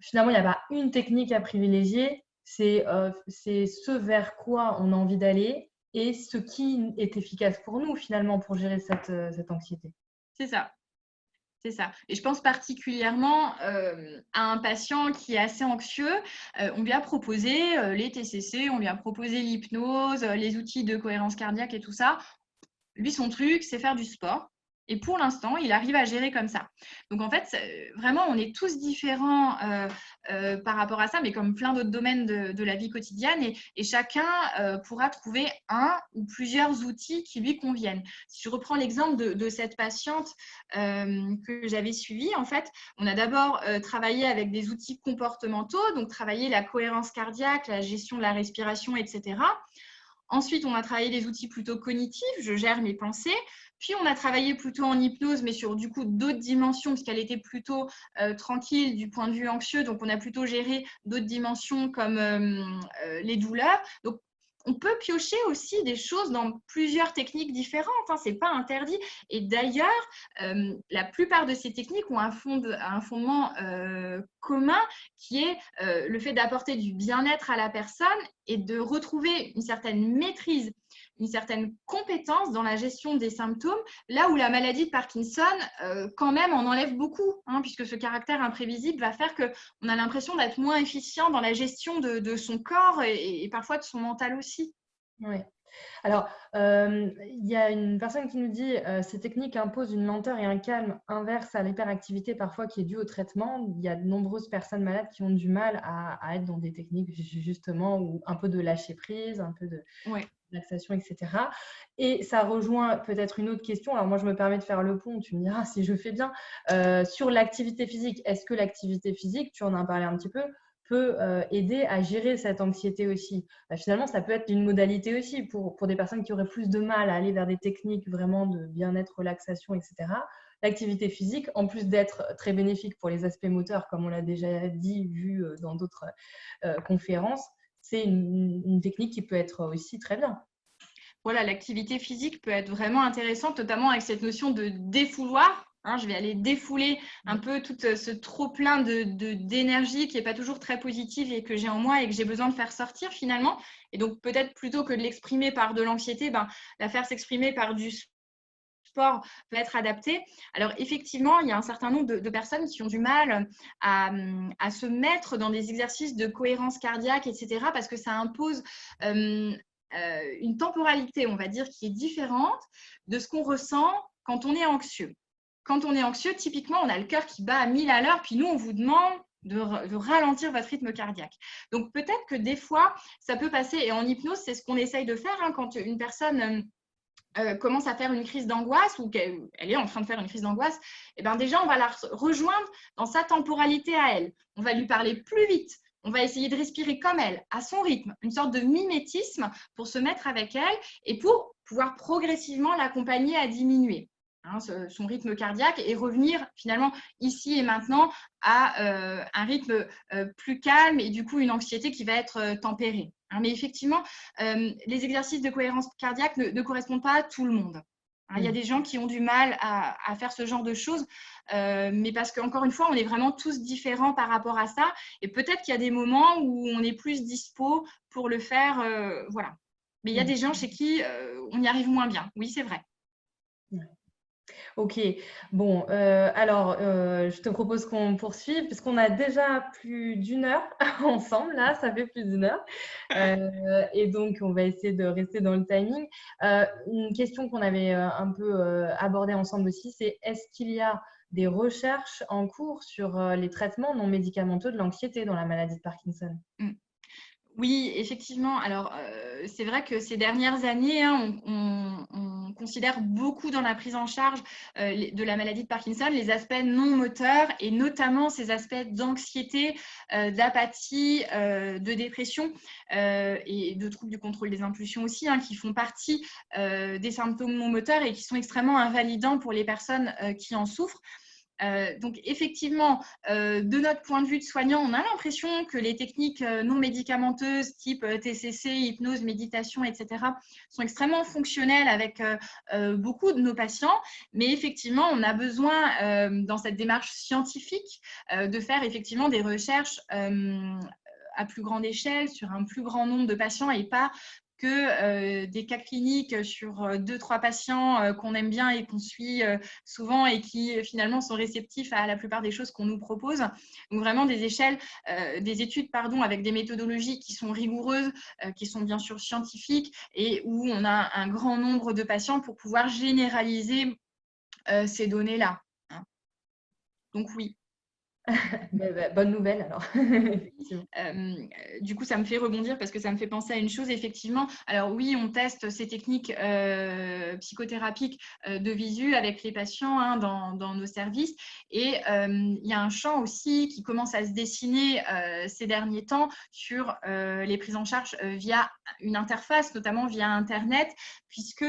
finalement, il n'y a pas une technique à privilégier. C'est ce vers quoi on a envie d'aller et ce qui est efficace pour nous, finalement, pour gérer cette anxiété. C'est ça. C'est ça. Et je pense particulièrement à un patient qui est assez anxieux. On lui a proposé les TCC, on lui a proposé l'hypnose, les outils de cohérence cardiaque et tout ça. Lui, son truc, c'est faire du sport. Et pour l'instant, il arrive à gérer comme ça. Donc, en fait, vraiment, on est tous différents par rapport à ça, mais comme plein d'autres domaines de la vie quotidienne. Et chacun pourra trouver un ou plusieurs outils qui lui conviennent. Si je reprends l'exemple de cette patiente que j'avais suivie, en fait, on a d'abord travaillé avec des outils comportementaux, donc travailler la cohérence cardiaque, la gestion de la respiration, etc. Ensuite, on a travaillé des outils plutôt cognitifs, je gère mes pensées. Puis, on a travaillé plutôt en hypnose, mais sur du coup d'autres dimensions, puisqu'elle était plutôt tranquille du point de vue anxieux. Donc, on a plutôt géré d'autres dimensions comme les douleurs. Donc, on peut piocher aussi des choses dans plusieurs techniques différentes, hein, ce n'est pas interdit. Et d'ailleurs, la plupart de ces techniques ont un fondement commun qui est le fait d'apporter du bien-être à la personne et de retrouver une certaine maîtrise, une certaine compétence dans la gestion des symptômes, là où la maladie de Parkinson, quand même, en enlève beaucoup, hein, puisque ce caractère imprévisible va faire qu'on a l'impression d'être moins efficient dans la gestion de son corps et parfois de son mental aussi. Oui. Alors, il y a une personne qui nous dit ces techniques imposent une lenteur et un calme inverse à l'hyperactivité parfois qui est due au traitement. Il y a de nombreuses personnes malades qui ont du mal à être dans des techniques justement où un peu de lâcher prise, un peu de relaxation, etc. Et ça rejoint peut-être une autre question. Alors moi, je me permets de faire le pont. Tu me diras si je fais bien. Sur l'activité physique, est-ce que l'activité physique, tu en as parlé un petit peu, peut aider à gérer cette anxiété aussi. Finalement, ça peut être une modalité aussi pour des personnes qui auraient plus de mal à aller vers des techniques vraiment de bien-être, relaxation, etc. L'activité physique, en plus d'être très bénéfique pour les aspects moteurs, comme on l'a déjà dit, vu dans d'autres conférences, c'est une technique qui peut être aussi très bien. Voilà, l'activité physique peut être vraiment intéressante, notamment avec cette notion de défouloir. Hein, je vais aller défouler un peu tout ce trop-plein d'énergie qui n'est pas toujours très positive et que j'ai en moi et que j'ai besoin de faire sortir finalement. Et donc, peut-être plutôt que de l'exprimer par de l'anxiété, la faire s'exprimer par du sport peut être adapté. Alors, effectivement, il y a un certain nombre de personnes qui ont du mal à se mettre dans des exercices de cohérence cardiaque, etc., parce que ça impose une temporalité, on va dire, qui est différente de ce qu'on ressent quand on est anxieux. Quand on est anxieux, typiquement, on a le cœur qui bat à 1000 à l'heure, puis nous, on vous demande de ralentir votre rythme cardiaque. Donc, peut-être que des fois, ça peut passer, et en hypnose, c'est ce qu'on essaye de faire quand une personne commence à faire une crise d'angoisse ou qu'elle est en train de faire une crise d'angoisse, et bien déjà, on va la rejoindre dans sa temporalité à elle. On va lui parler plus vite. On va essayer de respirer comme elle, à son rythme, une sorte de mimétisme pour se mettre avec elle et pour pouvoir progressivement l'accompagner à diminuer son rythme cardiaque et revenir finalement ici et maintenant à un rythme plus calme et du coup une anxiété qui va être tempérée. Mais effectivement, les exercices de cohérence cardiaque ne correspondent pas à tout le monde. Il y a des gens qui ont du mal à faire ce genre de choses, mais parce qu'encore une fois, on est vraiment tous différents par rapport à ça. Et peut-être qu'il y a des moments où on est plus dispo pour le faire. Voilà. Mais il y a des gens chez qui on y arrive moins bien. Oui, c'est vrai. Ok, bon, alors je te propose qu'on poursuive puisqu'on a déjà plus d'une heure ensemble, là, ça fait plus d'une heure. Et donc, on va essayer de rester dans le timing. Une question qu'on avait un peu abordée ensemble aussi, c'est est-ce qu'il y a des recherches en cours sur les traitements non médicamenteux de l'anxiété dans la maladie de Parkinson? Oui, effectivement. Alors, c'est vrai que ces dernières années, on considère beaucoup dans la prise en charge de la maladie de Parkinson les aspects non moteurs et notamment ces aspects d'anxiété, d'apathie, de dépression et de troubles du contrôle des impulsions aussi, qui font partie des symptômes non moteurs et qui sont extrêmement invalidants pour les personnes qui en souffrent. Donc effectivement, de notre point de vue de soignant, on a l'impression que les techniques non médicamenteuses type TCC, hypnose, méditation, etc. sont extrêmement fonctionnelles avec beaucoup de nos patients, mais effectivement, on a besoin dans cette démarche scientifique de faire effectivement des recherches à plus grande échelle sur un plus grand nombre de patients et pas que des cas cliniques sur 2-3 patients qu'on aime bien et qu'on suit souvent et qui finalement sont réceptifs à la plupart des choses qu'on nous propose. Donc vraiment des études avec des méthodologies qui sont rigoureuses, qui sont bien sûr scientifiques et où on a un grand nombre de patients pour pouvoir généraliser ces données-là. Donc oui. Bonne nouvelle alors. Du coup, ça me fait rebondir parce que ça me fait penser à une chose, effectivement. Alors oui, on teste ces techniques psychothérapiques de visu avec les patients dans nos services. Et il y a un champ aussi qui commence à se dessiner ces derniers temps sur les prises en charge via une interface, notamment via Internet, puisque,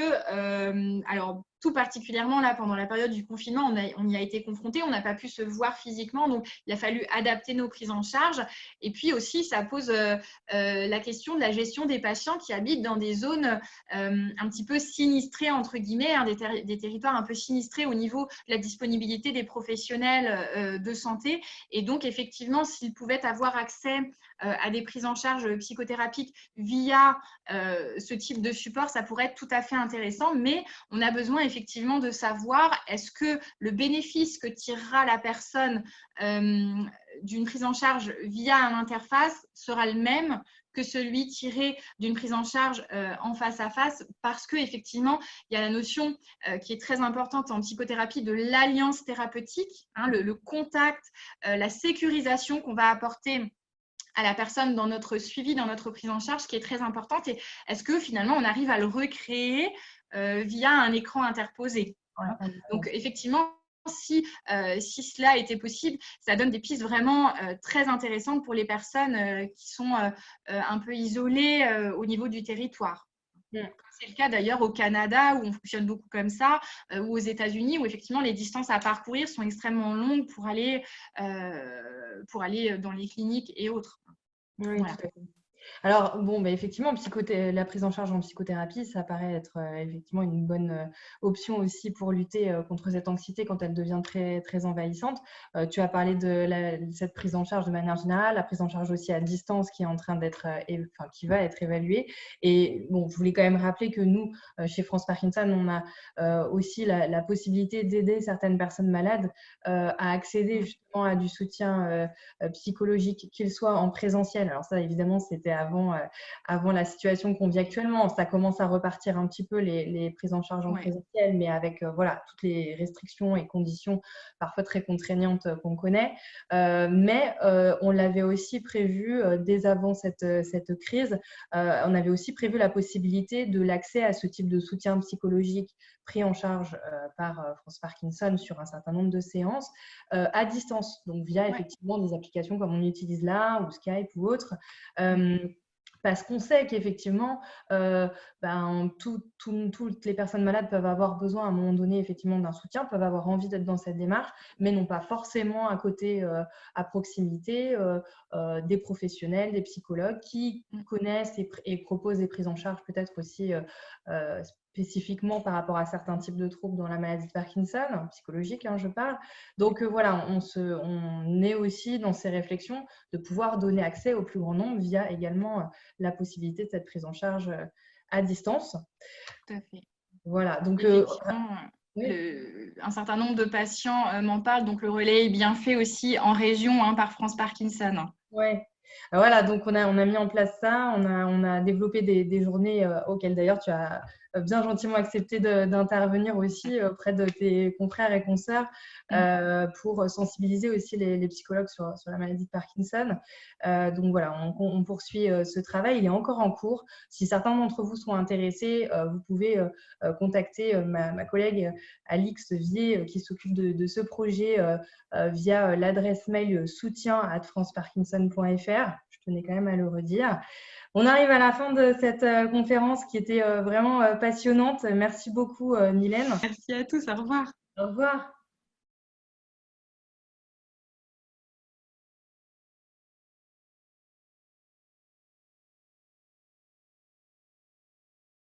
alors, tout particulièrement là pendant la période du confinement, on y a été confronté, on n'a pas pu se voir physiquement, donc il a fallu adapter nos prises en charge. Et puis aussi, ça pose la question de la gestion des patients qui habitent dans des zones un petit peu sinistrées, entre guillemets, des territoires un peu sinistrés au niveau de la disponibilité des professionnels de santé. Et donc, effectivement, s'ils pouvaient avoir accès à des prises en charge psychothérapiques via ce type de support, ça pourrait être tout à fait intéressant, mais on a besoin effectivement de savoir est-ce que le bénéfice que tirera la personne d'une prise en charge via une interface sera le même que celui tiré d'une prise en charge en face à face, parce qu'effectivement, il y a la notion qui est très importante en psychothérapie de l'alliance thérapeutique, le contact, la sécurisation qu'on va apporter à la personne dans notre suivi, dans notre prise en charge, qui est très importante. Et est-ce que finalement, on arrive à le recréer via un écran interposé? Donc, effectivement, si cela était possible, ça donne des pistes vraiment très intéressantes pour les personnes qui sont un peu isolées au niveau du territoire. C'est le cas d'ailleurs au Canada où on fonctionne beaucoup comme ça, ou aux États-Unis où effectivement les distances à parcourir sont extrêmement longues pour aller dans les cliniques et autres. Oui, Voilà. tout à fait. Alors, bon, effectivement, la prise en charge en psychothérapie, ça paraît être effectivement une bonne option aussi pour lutter contre cette anxiété quand elle devient très, très envahissante. Tu as parlé de cette prise en charge de manière générale, la prise en charge aussi à distance qui est en train d'être, qui va être évaluée. Et bon, je voulais quand même rappeler que nous, chez France Parkinson, on a aussi la possibilité d'aider certaines personnes malades à accéder justement à du soutien psychologique, qu'il soit en présentiel. Alors ça, évidemment, c'était avant la situation qu'on vit actuellement. Ça commence à repartir un petit peu les prises en charge en présentiel, mais avec voilà, toutes les restrictions et conditions parfois très contraignantes qu'on connaît. Mais on l'avait aussi prévu dès avant cette crise. On avait aussi prévu la possibilité de l'accès à ce type de soutien psychologique pris en charge par France Parkinson sur un certain nombre de séances à distance, donc via effectivement des applications comme on utilise là, ou Skype ou autres. Parce qu'on sait qu'effectivement, toutes les personnes malades peuvent avoir besoin à un moment donné effectivement d'un soutien, peuvent avoir envie d'être dans cette démarche, mais n'ont pas forcément à côté, à proximité, des professionnels, des psychologues qui connaissent et proposent des prises en charge peut-être aussi spécifiquement par rapport à certains types de troubles dans la maladie de Parkinson, psychologique, je parle. Donc voilà, on est aussi dans ces réflexions de pouvoir donner accès au plus grand nombre via également la possibilité de cette prise en charge à distance. Tout à fait. Voilà, donc un certain nombre de patients m'en parlent, donc le relais est bien fait aussi en région par France Parkinson. Oui. Voilà, donc on a mis en place ça, on a développé des journées auxquelles d'ailleurs tu as bien gentiment accepté d'intervenir aussi auprès de tes confrères et consoeurs pour sensibiliser aussi les psychologues sur la maladie de Parkinson. Donc voilà, on poursuit ce travail, il est encore en cours. Si certains d'entre vous sont intéressés, vous pouvez contacter ma collègue Alix Vier qui s'occupe de ce projet via l'adresse mail soutien@franceparkinson.fr. Je tenais quand même à le redire. On arrive à la fin de cette conférence qui était vraiment passionnante. Merci beaucoup, Mylène. Merci à tous. Au revoir. Au revoir.